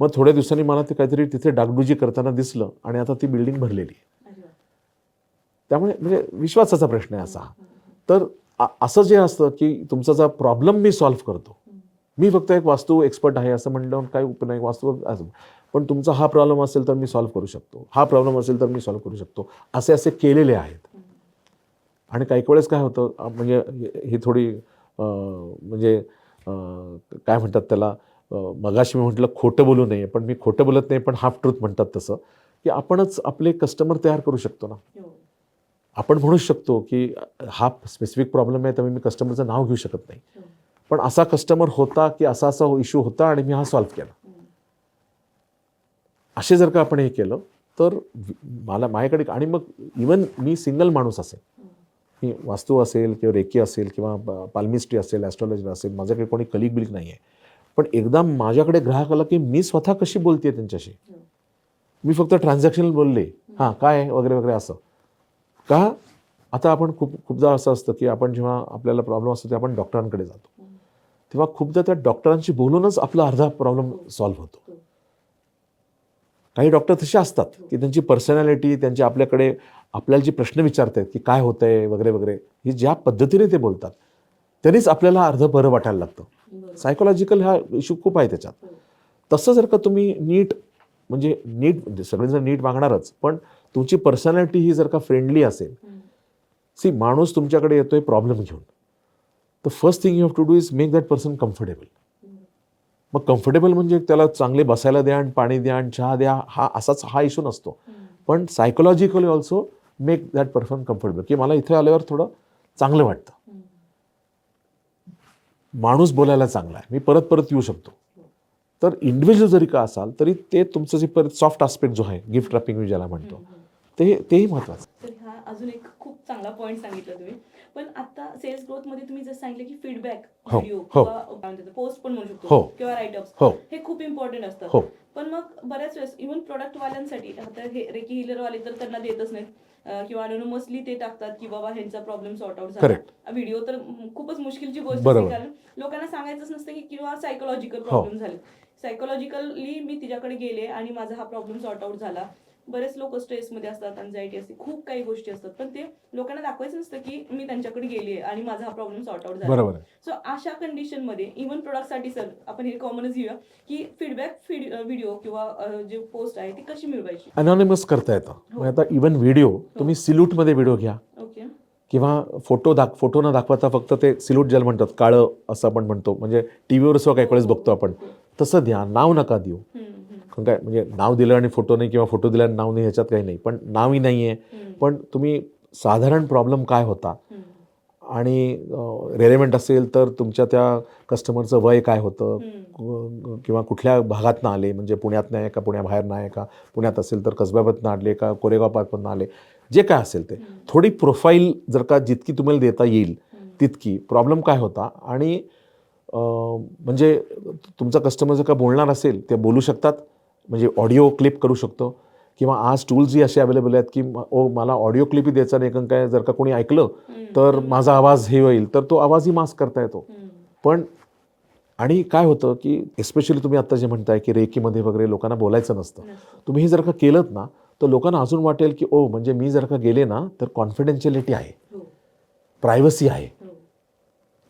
[SPEAKER 2] मग थोड्या दिवसांनी मला ते काहीतरी तिथे डागडुजी करताना दिसलं आणि आता ती बिल्डिंग भरलेली आहे. त्यामुळे म्हणजे विश्वासाचा प्रश्न आहे असा. तर असं जे असतं की तुमचा जो प्रॉब्लेम मी सॉल्व्ह करतो, मी फक्त एक वास्तू एक्सपर्ट आहे असं म्हणलं काही उपयोग नाही, वास्तू असं, पण तुमचा हा प्रॉब्लेम असेल तर मी सॉल्व्ह करू शकतो, हा प्रॉब्लेम असेल तर मी सॉल्व्ह करू शकतो, असे असे केलेले आहेत. आणि काही वेळेस काय होतं म्हणजे ही थोडी म्हणजे काय म्हणतात त्याला, मगाशी मी म्हटलं खोटं बोलू नये, पण मी खोटं बोलत नाही, पण हाफ ट्रूथ म्हणतात तसं, की आपणच आपले कस्टमर तयार करू शकतो ना. आपण म्हणू शकतो की हा स्पेसिफिक प्रॉब्लेम आहे त्यामुळे मी कस्टमरचं नाव घेऊ शकत नाही, पण असा कस्टमर होता की असा असा इश्यू होता आणि मी हा सॉल्व्ह केला. असे जर का आपण हे केलं तर मला माझ्याकडे, आणि मग इवन मी सिंगल माणूस असेल, मी वास्तू असेल किंवा रेकी असेल किंवा पाल्मिस्ट्री असेल, ॲस्ट्रॉलॉजी असेल, माझ्याकडे कोणी कलिग बिलिग नाही आहे, पण एकदा माझ्याकडे ग्राहक आला की मी स्वतः कशी बोलते त्यांच्याशी, मी फक्त ट्रान्झॅक्शनल बोलले हां काय वगैरे वगैरे असं का. आता आपण खूपदा असं असतं की आपण जेव्हा आपल्याला प्रॉब्लेम असतो तेव्हा आपण डॉक्टरांकडे जातो, तेव्हा खूपदा त्या डॉक्टरांशी बोलूनच आपला अर्धा प्रॉब्लेम सॉल्व्ह होतो. काही डॉक्टर तसे असतात की त्यांची पर्सनॅलिटी, त्यांची आपल्याकडे आपल्याला जे प्रश्न विचारतात की काय होतं आहे वगैरे वगैरे, हे ज्या पद्धतीने ते बोलतात त्यांनीच आपल्याला अर्ध बरं वाटायला लागतं. सायकोलॉजिकल हा इश्यू खूप आहे त्याच्यात. तसं जर का तुम्ही नीट म्हणजे सगळेजण नीट वागणारच, पण तुमची पर्सनॅलिटी ही जर का फ्रेंडली असेल, सी माणूस तुमच्याकडे येतोय प्रॉब्लेम घेऊन, तर first thing you have to do is make that person comfortable. मग कम्फर्टेबल म्हणजे त्याला चांगले बसायला द्या आणि पाणी द्या आणि चहा द्या, हा असाच हा इश्यू नसतो. पण psychologically also make that person comfortable, की मला इथे आल्यावर थोडं चांगलं वाटतं, माणूस बोलायला चांगला आहे, मी परत परत येऊ शकतो. तर इंडिव्हिज्युअल जरी का असाल तरी ते तुमचं जे परत सॉफ्ट आस्पेक्ट जो आहे, गिफ्ट रॅपिंग मी ज्याला म्हणतो, तेही महत्त्वाचं.
[SPEAKER 1] तर हा अजून एक खूप चांगला पॉईंट सांगितला तुम्ही. पण आता सेल्स ग्रोथ मध्ये तुम्ही जसं सांगितलं की फीडबॅक
[SPEAKER 2] हो,
[SPEAKER 1] व्हिडिओ
[SPEAKER 2] हो.
[SPEAKER 1] किंवा पोस्ट पण म्हणू
[SPEAKER 2] हो.
[SPEAKER 1] शकतो किंवा राईटअप्स,
[SPEAKER 2] हो.
[SPEAKER 1] हे खूप इम्पॉर्टंट असतात.
[SPEAKER 2] हो.
[SPEAKER 1] पण मग बऱ्याच वेळेस इव्हन प्रोडक्ट वाल्यांसाठी आता हे रेकी हिलर वाले तर त्यांना देतच नाहीत, किंवा अनोनमसली ते टाकतात की बाबा ह्यांचा प्रॉब्लेम सॉर्ट आउट झाला.
[SPEAKER 2] Correct.
[SPEAKER 1] व्हिडिओ तर खूपच मुश्किलची गोष्ट असते,
[SPEAKER 2] बरोबर.
[SPEAKER 1] कारण लोकांना सांगायचंच नसतं की किंवा सायकोलॉजिकल
[SPEAKER 2] हो.
[SPEAKER 1] प्रॉब्लेम झाले. सायकोलॉजिकली मी तिच्याकडे गेले आणि माझा हा प्रॉब्लेम सॉर्ट आउट झाला. बरेच लोक स्ट्रेसमध्ये असतात, अँझायटी असते, खूप काही गोष्टी असतात, पण ते लोकांना दाखवायचं नसतं की मी त्यांच्याकडे गेली आहे आणि माझा हा प्रॉब्लेम सॉर्ट आउट झाला.
[SPEAKER 2] बरोबर आहे.
[SPEAKER 1] सो अशा कंडिशन मध्ये इव्हन प्रोडक्टसाठी सर आपण हे कॉमनच घेऊया की फीडबॅक व्हिडिओ किंवा जे पोस्ट आहे ती कशी मिळवायची.
[SPEAKER 2] अनॉनिमस करता येतं. म्हणजे आता इव्हन व्हिडिओ तुम्ही सिल्यूटमध्ये व्हिडिओ घ्या,
[SPEAKER 1] ओके.
[SPEAKER 2] किंवा फोटो न दाखवता फक्त ते सिल्यूट ज्याला म्हणतात, काळं असं आपण म्हणतो, म्हणजे टी व्हीवर सुद्धा काही वेळेस बघतो आपण, तसं द्या. नाव नका देऊ. कारण काय, म्हणजे नाव दिलं आणि फोटो नाही, किंवा फोटो दिला आणि नाव नाही, ह्याच्यात काही नाही. पण नावही नाही आहे, पण तुम्ही साधारण प्रॉब्लेम काय होता आणि रेलेव्हंट असेल तर तुमच्या त्या कस्टमरचं वय काय होतं, किंवा कुठल्या भागातनं आले, म्हणजे पुण्यातनं आहे का पुण्याबाहेरनं आहे का, पुण्यात असेल तर कसब्यामधनं आले का कोरेगावपासून आले, जे काय असेल ते थोडी प्रोफाईल जर का जितकी तुम्हाला देता येईल तितकी, प्रॉब्लेम काय होता, आणि म्हणजे तुमचा कस्टमर जर का बोलणार असेल ते बोलू शकतात, म्हणजे ऑडिओ क्लिप करू शकतो, किंवा आज टूल्सही असे अवेलेबल आहेत की मला ऑडिओ क्लिपही द्यायचा नाही, कारण काय जर का कोणी ऐकलं तर माझा आवाज हे होईल, तर तो आवाजही मास्क करता येतो. पण आणि काय होतं की एस्पेशली तुम्ही आता जे म्हणताय की रेकीमध्ये वगैरे लोकांना बोलायचं नसतं, तुम्ही हे जर का केलं ना तर लोकांना अजून वाटेल की म्हणजे मी जर का गेले ना तर कॉन्फिडेन्शियलिटी आहे, प्रायव्हसी आहे.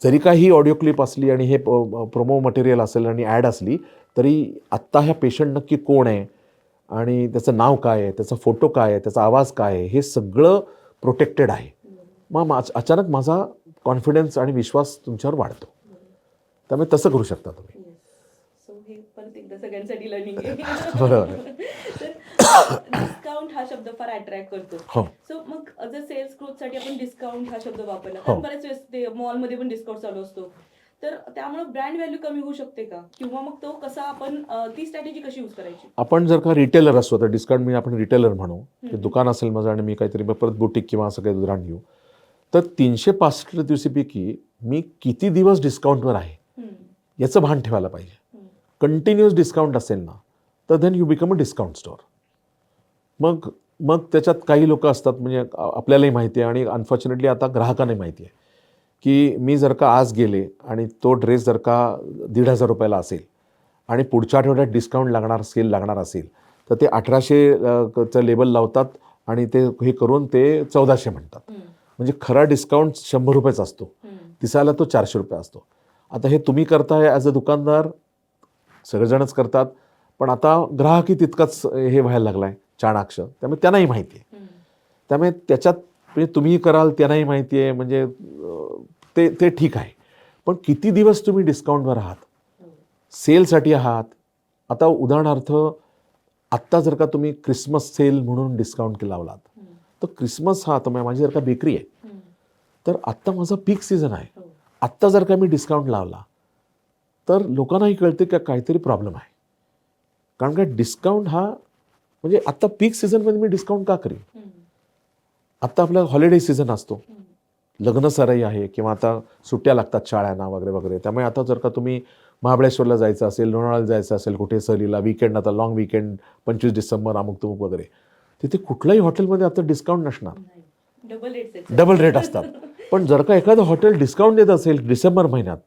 [SPEAKER 2] जरी का ही ऑडिओ क्लिप असली आणि हे प्रोमो मटेरियल असेल आणि ॲड असली, तरी आत्ता ह्या पेशंट नक्की कोण आहे आणि त्याचं नाव काय आहे, त्याचा फोटो काय आहे, त्याचा आवाज काय आहे, हे सगळं प्रोटेक्टेड आहे. मग अचानक माझा कॉन्फिडन्स आणि विश्वास तुमच्यावर वाढतो. त्यामुळे तसं करू शकता तुम्ही.
[SPEAKER 1] सो हे परत एकदा सगळ्यांसाठी लर्निंग आहे.
[SPEAKER 2] बरोबर.
[SPEAKER 1] तर डिस्काउंट हा शब्द फार अट्रॅक्ट करतो.
[SPEAKER 2] हो.
[SPEAKER 1] सो मग जर सेल्स ग्रोथसाठी आपण डिस्काउंट हा शब्द वापरला,
[SPEAKER 2] हो.
[SPEAKER 1] तर बरेच वेळेस ते मॉलमध्ये पण डिस्काउंट चालू असतो, तर त्यामुळे ब्रँड व्हॅल्यू कमी होऊ शकते का, किंवा मग तो कसा आपण ती स्ट्रॅटेजी कशी यूज करायची.
[SPEAKER 2] आपण जर का रिटेलर असतो तर डिस्काउंट म्हणजे आपण रिटेलर म्हणू, की दुकान असेल माझं आणि मी काहीतरी परत बुटीक किंवा असं काही उदाहरण घेऊ, तर 365 दिवसापैकी मी किती दिवस डिस्काउंटवर आहे याचं भान ठेवायला पाहिजे. कंटिन्युअस डिस्काउंट असेल ना तर then you become a discount store. मग त्याच्यात काही लोक असतात, म्हणजे आपल्यालाही माहिती आहे आणि अनफॉर्च्युनेटली आता ग्राहकांनाही माहिती आहे, की मी जर का आज गेले आणि तो ड्रेस जर का 1,500 रुपयाला असेल आणि पुढच्या आठवड्यात डिस्काउंट सेल लागणार असेल, तर ते 1,800चं लेबल लावतात आणि ते हे करून ते 1,400 म्हणतात. म्हणजे खरा डिस्काउंट 100 रुपयाचा असतो, दिसायला तो 400 रुपये असतो. आता हे तुम्ही करताय ॲज अ दुकानदार, सगळेजणच करतात, पण आता ग्राहकही तितकाच हे व्हायला लागला आहे चाणाक्ष, त्यामुळे त्यांनाही माहिती आहे. त्यामुळे त्याच्यात म्हणजे तुम्हीही कराल, त्यांनाही माहिती आहे, म्हणजे ते ठीक आहे. पण किती दिवस तुम्ही डिस्काउंटवर आहात, सेलसाठी आहात. आता उदाहरणार्थ आत्ता जर का तुम्ही क्रिसमस सेल म्हणून डिस्काउंट लावलात, तर क्रिसमस हा आता माझी जर का बेकरी आहे, तर आत्ता माझा पीक सीझन आहे. आत्ता जर का मी डिस्काउंट लावला तर लोकांनाही कळते की काहीतरी प्रॉब्लेम आहे. कारण का डिस्काउंट हा म्हणजे आत्ता पीक सीझनमध्ये मी डिस्काउंट का करेन. आत्ता आपला हॉलिडे सीझन असतो, लग्न सराई आहे, किंवा आता सुट्ट्या लागतात शाळांना वगैरे वगैरे. त्यामुळे आता जर का तुम्ही महाबळेश्वरला जायचं असेल, लोणावळ्याला जायचं असेल, कुठे सहलीला वीकेंड, आता लॉंग वीकेंड 25 डिसेंबर अमुक तुमुक वगैरे, तिथे कुठल्याही हॉटेलमध्ये आता डिस्काउंट नसणार, डबल रेट असतात. पण जर का एखादं हॉटेल डिस्काउंट देत असेल डिसेंबर महिन्यात,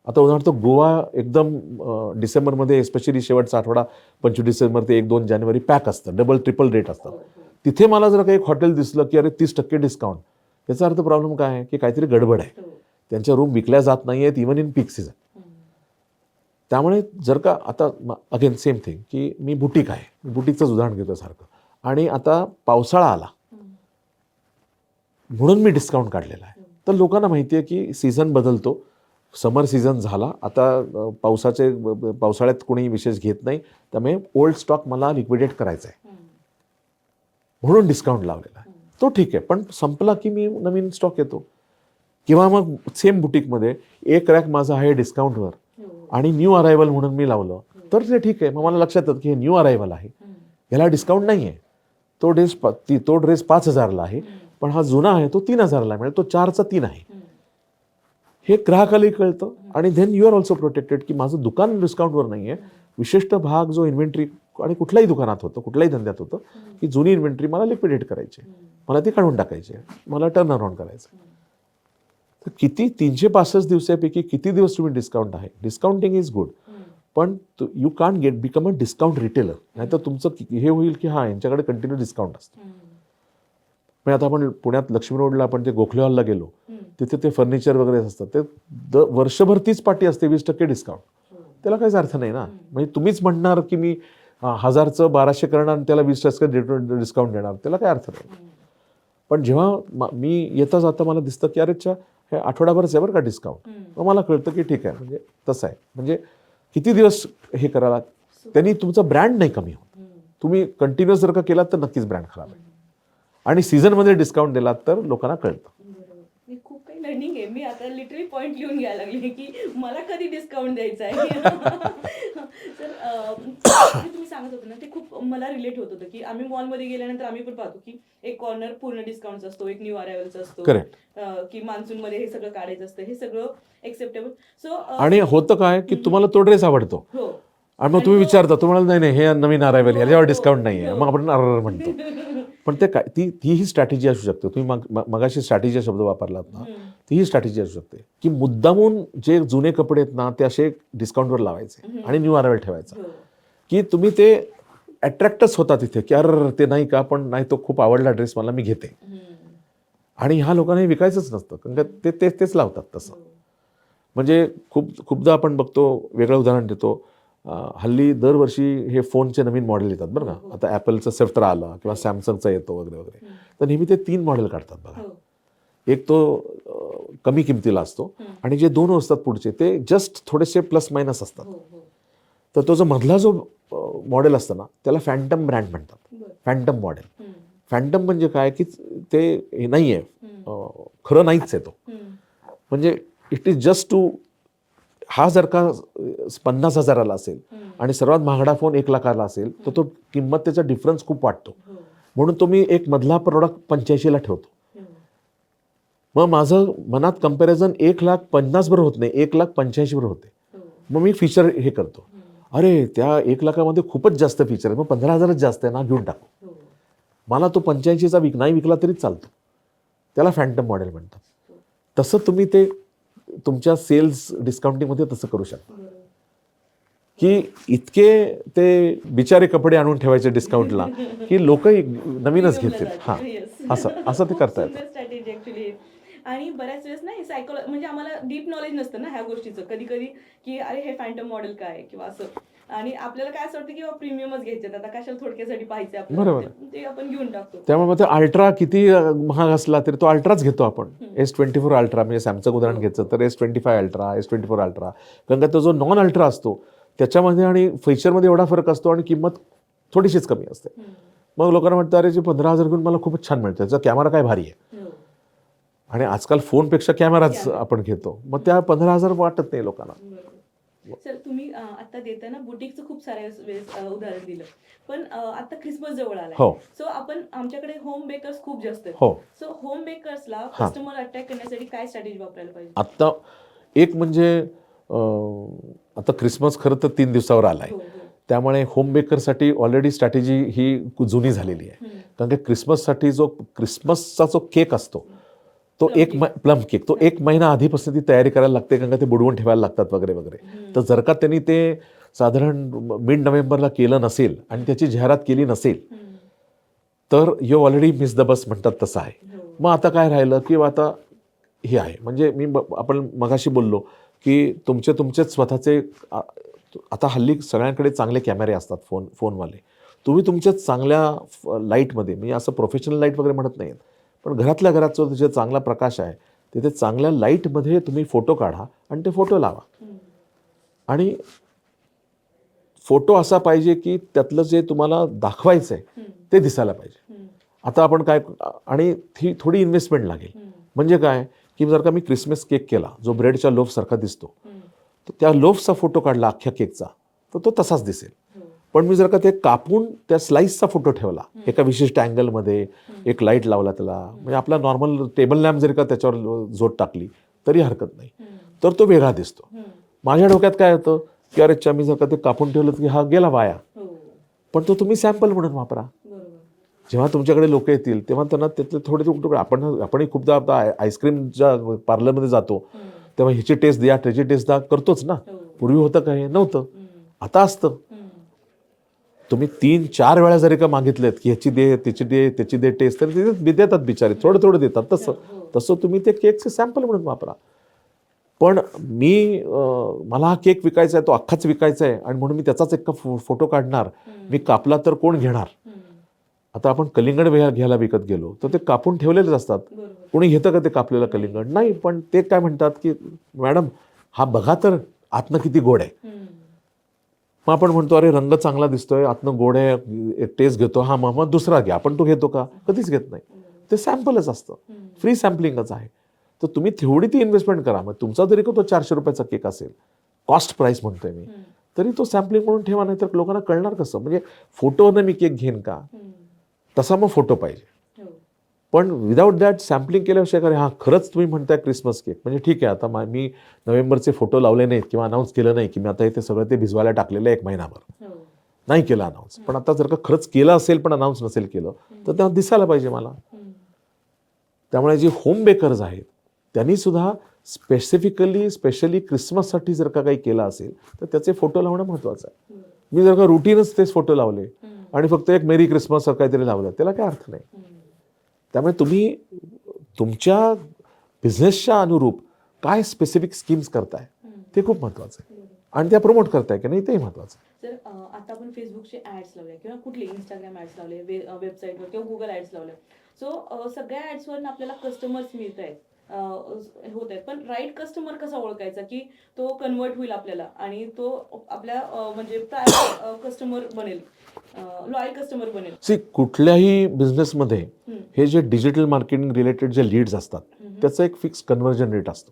[SPEAKER 2] आता उदाहरणार्थ गोवा एकदम डिसेंबरमध्ये एस्पेशली शेवटचा आठवडा 25 डिसेंबर ते 1-2 जानेवारी पॅक असतं, डबल ट्रिपल रेट असतात. तिथे मला जर का एक हॉटेल दिसलं की अरे 30% डिस्काउंट, याचा अर्थ प्रॉब्लेम काय आहे की काहीतरी गडबड आहे, त्यांच्या रूम विकल्या जात नाही आहेत इव्हन इन पीक सीझन. त्यामुळे जर का आता अगेन सेम थिंग की मी बुटीक आहे, बुटीकचंच उदाहरण घेतो सारखं, आणि आता पावसाळा आला म्हणून मी डिस्काउंट काढलेला आहे, तर लोकांना माहिती आहे की सीझन बदलतो, समर सीझन झाला, आता पावसाळ्यात कोणी विशेष घेत नाही, त्यामुळे ओल्ड स्टॉक मला लिक्विडेट करायचा आहे. म्हणून डिस्काउंट लावलेला आहे. तो ठीक आहे, पण संपला की मी नवीन स्टॉक येतो. किंवा मग सेम बुटीकमध्ये एक रॅक माझा आहे डिस्काउंटवर आणि न्यू अरायवल म्हणून मी लावलं तर ते ठीक आहे. मग मला लक्षात येतं की हे न्यू अरायवल आहे, याला डिस्काउंट नाही आहे. तो ड्रेस 5,000ला आहे, पण हा जुना आहे तो 3,000ला मिळेल, तो 4चा 3 आहे. हे ग्राहकालाही कळतं आणि then you are also protected की माझं दुकान डिस्काउंटवर नाही आहे. विशिष्ट भाग जो इन्व्हेंटरी आणि कुठल्याही दुकानात होतं, कुठल्याही धंद्यात होतं की जुनी इन्व्हेंटरी मला लिक्विडेट करायची, मला ती काढून टाकायची, मला टर्न अराउंड करायचं. तर किती 365 दिवसापैकी किती दिवस तुम्ही डिस्काउंट आहे. डिस्काउंटिंग इज गुड, पण you can't become a discount retailer. नाही तर तुमचं हे होईल की हां यांच्याकडे कंटिन्यू डिस्काउंट असतं. पण आता आपण पुण्यात लक्ष्मी रोडला आपण ते गोखले हॉलला गेलो, तिथे ते फर्निचर वगैरे असतात, ते वर्षभर तीच पार्टी असते 20% डिस्काउंट. त्याला काहीच अर्थ नाही ना. म्हणजे तुम्हीच म्हणणार की मी 1000चं 1200 करणार आणि त्याला 20% डिस्काउंट देणार, त्याला काय अर्थ नाही. पण जेव्हा मी येता जाता मला दिसतं की अरे हे आठवडाभरच आहे बरं का डिस्काउंट, मग मला कळतं की ठीक आहे. म्हणजे तसं आहे. म्हणजे किती दिवस हे करायला, त्यांनी तुमचा ब्रँड नाही कमी होत. तुम्ही कंटिन्युअस जर का केलात तर नक्कीच ब्रँड खराब आहे. आणि सीझनमध्ये डिस्काउंट दिलात तर लोकांना कळतं.
[SPEAKER 1] खूप काही लर्निंग आहे. मी आता लिटरली पॉईंट लिहून घ्यायला लागले की मला कधी डिस्काउंट द्यायचा आहे. तर तुम्ही सांगत होते ना ते खूप मला रिलेट होत होतं की आम्ही मॉलमध्ये गेल्यानंतर आम्ही पण पाहतो की एक कॉर्नर पूर्ण डिस्काउंट असतो, एक न्यू अरायवलचा असतो.
[SPEAKER 2] करेक्ट.
[SPEAKER 1] की मान्सून मध्ये हे सगळं काढायचं असतं, हे सगळं एक्सेप्टेबल. सो
[SPEAKER 2] आणि होतं काय की तुम्हाला तो ड्रेस आवडतो
[SPEAKER 1] हो
[SPEAKER 2] आणि मग तुम्ही विचारता, तुम्हाला नाही नाही हे नवीन अरायवल याच्यावर डिस्काउंट नाही आहे, मग आपण अर म्हणतो. पण ते काय तीही स्ट्रॅटेजी असू शकते. तुम्ही मगाशी स्ट्रॅटेजी शब्द वापरलात ना, तीही स्ट्रॅटेजी असू शकते की मुद्दामून जे जुने कपडे आहेत ना ते असे डिस्काउंटवर लावायचे आणि न्यू अरायवल ठेवायचा, की तुम्ही ते अट्रॅक्टच होता तिथे की अरे ते नाही का, पण नाही तो खूप आवडला ड्रेस मला, मी घेते. आणि ह्या लोकांना हे विकायचंच नसतं, कारण का तेच लावतात तसं. म्हणजे खूपदा आपण बघतो, वेगळं उदाहरण देतो, हल्ली दरवर्षी हे फोनचे नवीन मॉडेल येतात बरं का. आता ॲपलचं सेफ्ट्रा आला किंवा सॅमसंगचा येतो वगैरे वगैरे, तर नेहमी ते 3 मॉडेल काढतात बघा. एक तो कमी किमतीला असतो आणि जे 2 असतात पुढचे ते जस्ट थोडेसे प्लस मायनस असतात. तर तो जो मधला जो मॉडेल असतं ना त्याला फॅन्टम ब्रँड म्हणतात. Phantom model. फॅन्टम म्हणजे काय की ते हे नाही आहे, खरं नाहीच आहे तो. म्हणजे इट इज जस्ट टू, हा जर का 50,000ला असेल आणि सर्वात महागडा फोन 1,00,000ला असेल तर तो किंमत त्याचा डिफरन्स खूप वाटतो. म्हणून तो मी एक मधला प्रोडक्ट 85ला ठेवतो. मग माझं मनात कंपॅरिझन 1,50,000 बरोबर होत नाही, 1,85,000 बरोबर होते. मग मी फीचर हे करतो, अरे त्या 1,00,000मध्ये खूपच जास्त फीचर आहे, मग 15,000च जास्त आहे ना, घेऊन टाकू. मला तो 85चा नाही विकला तरी चालतो. त्याला फॅन्टम मॉडेल म्हणतात. तसं तुम्ही ते तुमच्या सेल्स डिस्काउंटिंगमध्ये तसं करू शकता की इतके ते बिचारे कपडे आणून ठेवायचे डिस्काउंटला की लोक नवीनच घेतील. हां, असं ते करता येतं.
[SPEAKER 1] Strategy actually. आणि बऱ्याच वेळेस ना हे म्हणजे आम्हाला डीप नॉलेज नसतं ना ह्या गोष्टीचं कधी कधी, की अरे हे फॅन्टम मॉडेल काय किंवा असं. आणि आपल्याला काय असं वाटतं की प्रीमियमच घ्यायचे, आता कशाला थोडक्यासाठी पाहिजे आपल्याला, ते आपण घेऊन टाकतो.
[SPEAKER 2] त्यामुळे मग ते अल्ट्रा किती महाग असला तरी तो अल्ट्राच घेतो आपण. S24 अल्ट्रा, म्हणजे सॅमसंग उदाहरण घ्यायचं तर S25 अल्ट्रा, S24 अल्ट्रा. कारण का तो जो नॉन अल्ट्रा असतो त्याच्यामध्ये आणि फीचरमध्ये एवढा फरक असतो आणि किंमत थोडीशीच कमी असते. मग लोकांना वाटतं अरे जे 15,000 घेऊन मला खूपच छान मिळतं, त्याचा कॅमेरा काय भारी आहे. आणि आजकाल फोनपेक्षा कॅमेराच आपण घेतो, मग त्या 15,000 वाटत नाही लोकांना.
[SPEAKER 1] सर तुम्ही आता देताना बुटीकचं खूप साऱ्या वेळेस उदाहरण दिलं, पण आता ख्रिसमस जवळ आलाय.
[SPEAKER 2] हो.
[SPEAKER 1] सो आपण आमच्याकडे होम बेकर्स खूप जास्त आहेत.
[SPEAKER 2] हो.
[SPEAKER 1] सो होम बेकर्सला कस्टमर अट्रॅक्ट करण्यासाठी काय स्ट्रॅटेजी वापरायला पाहिजे?
[SPEAKER 2] आता एक म्हणजे आता ख्रिसमस खरं तर 3 दिवसावर आलाय, त्यामुळे होम बेकरसाठी ऑलरेडी स्ट्रॅटेजी ही जुनी झालेली आहे. कारण की क्रिसमसचा जो केक असतो तो प्लम केक, तो 1 महिना आधीपासून ती तयारी करायला लागते, कारण का ते बुडवून ठेवायला लागतात वगैरे वगैरे. तर जर का त्यांनी ते साधारण मिड नोव्हेंबरला केलं नसेल आणि त्याची जाहिरात केली नसेल तर you already miss the bus म्हणतात तसं आहे. मग आता काय राहिलं की आता हे आहे, म्हणजे आपण मगाशी बोललो की तुमचेच स्वतःचे, आता हल्ली सगळ्यांकडे चांगले कॅमेरे असतात फोनवाले. तुम्ही तुमच्याच चांगल्या लाईटमध्ये, मी असं प्रोफेशनल लाईट वगैरे म्हणत नाही, पण घरातल्या घरात जो जे चांगला प्रकाश आहे तिथे चांगल्या लाईटमध्ये तुम्ही फोटो काढा आणि ते फोटो लावा. आणि फोटो असा पाहिजे की त्यातलं जे तुम्हाला दाखवायचं आहे ते दिसायला पाहिजे. आता आपण काय, आणि ती थोडी इन्व्हेस्टमेंट लागेल. म्हणजे काय की जर का मी क्रिसमस केक केला जो ब्रेडच्या लोफसारखा दिसतो, तर त्या लोफचा फोटो काढला अख्ख्या केकचा तर तो तसाच दिसेल. पण मी जर का ते कापून त्या स्लाइसचा फोटो ठेवला एका विशिष्ट अँगलमध्ये, एक लाईट लावला त्याला, म्हणजे आपला नॉर्मल टेबल लॅम्प जरी का त्याच्यावर जोड टाकली तरी हरकत नाही, तर तो वेगळा दिसतो. माझ्या डोक्यात काय होतं की अरे अच्छा, मी जर का ते कापून ठेवलं की हा गेला वाया. पण तो तुम्ही सॅम्पल म्हणून वापरा. जेव्हा तुमच्याकडे लोक येतील तेव्हा त्यांना त्यातले थोडे तुकडे, आपणही खूपदा आता आईस्क्रीमच्या पार्लरमध्ये जातो तेव्हा ह्याची टेस्ट द्या, त्याची टेस्ट द्या करतोच ना. पूर्वी होतं का हे? नव्हतं. आता असतं. तुम्ही 3-4 वेळा जरी का मागितलेत की ह्याची दे, त्याची दे, त्याची दे टेस्ट, तर ते देतात बिचारे, थोडं थोडं देतात. तसं तुम्ही ते केकचे सॅम्पल म्हणून वापरा. पण मला हा केक विकायचा आहे, तो अख्खाच विकायचा आहे आणि म्हणून मी त्याचाच एक फोटो काढणार, मी कापला तर कोण घेणार? आता आपण कलिंगड घ्यायला विकत गेलो तर ते कापून ठेवलेलेच असतात. कोणी घेतं का ते कापलेलं कलिंगड? नाही. पण ते काय म्हणतात की मॅडम हा बघा तर आतनं किती गोड आहे. मग आपण म्हणतो अरे रंग चांगला दिसतोय, आतनं गोड आहे, एक टेस्ट घेतो, हा मग दुसरा घ्या. आपण तो घेतो का? कधीच घेत नाही. ते सॅम्पलच असतं, फ्री सॅम्पलिंगच आहे. तर तुम्ही तेवढी ती इन्व्हेस्टमेंट करा. मग तुमचा जरी तो 400 रुपयाचा केक असेल, कॉस्ट प्राइस म्हणतोय मी, तरी तो सॅम्पलिंग म्हणून ठेवा. नाही तर लोकांना कळणार कसं? म्हणजे फोटोनं मी केक घेईन का? तसा मग फोटो पाहिजे. पण विदाऊट दॅट सॅम्पलिंग केल्याशिवाय अरे हा खरंच तुम्ही म्हणताय क्रिसमस केक, म्हणजे ठीक आहे. आता मी नोव्हेंबरचे फोटो लावले नाहीत किंवा अनाऊन्स केलं नाही की मी आता इथे सगळं ते भिजवायला टाकलेलं आहे 1 महिनाभर, नाही केलं अनाऊन्स. पण आता जर का खरंच केलं असेल पण अनाऊन्स नसेल केलं तर तेव्हा दिसायला पाहिजे मला. त्यामुळे जे होम बेकर्स आहेत त्यांनी सुद्धा स्पेशली क्रिसमससाठी जर का काही केलं असेल तर त्याचे फोटो लावणं महत्त्वाचं आहे. मी जर का रुटीनच तेच फोटो लावले आणि फक्त एक मेरी क्रिसमस काहीतरी लावलं, त्याला काय अर्थ नाही. त्यामुळे तुम्ही तुमच्या बिझनेसच्या अनुरूप काय स्पेसिफिक स्कीम्स करताय ते खूप महत्त्वाचं आहे. आणि त्या प्रमोट करताय की नाही तेही महत्त्वाचं आहे.
[SPEAKER 1] तर आता आपण फेसबुकचे ऍड्स लावले किंवा कुठले इंस्टाग्राम ऍड्स लावले, वेबसाईटवर किंवा गुगल ऍड्स लावले, सो सगळ्या ऍड्सवर आपल्याला कस्टमर्स मिळत आहेत, होत आहेत. पण राईट कस्टमर कसा ओळखायचा की तो कन्वर्ट होईल आपल्याला आणि तो आपल्या म्हणजे कस्टमर बनेल, लॉयल कस्टमर बनेल?
[SPEAKER 2] कुठल्याही बिझनेसमध्ये हे जे डिजिटल मार्केटिंग रिलेटेड जे लीड्स असतात त्याचं एक फिक्स कन्व्हर्जन रेट असतो.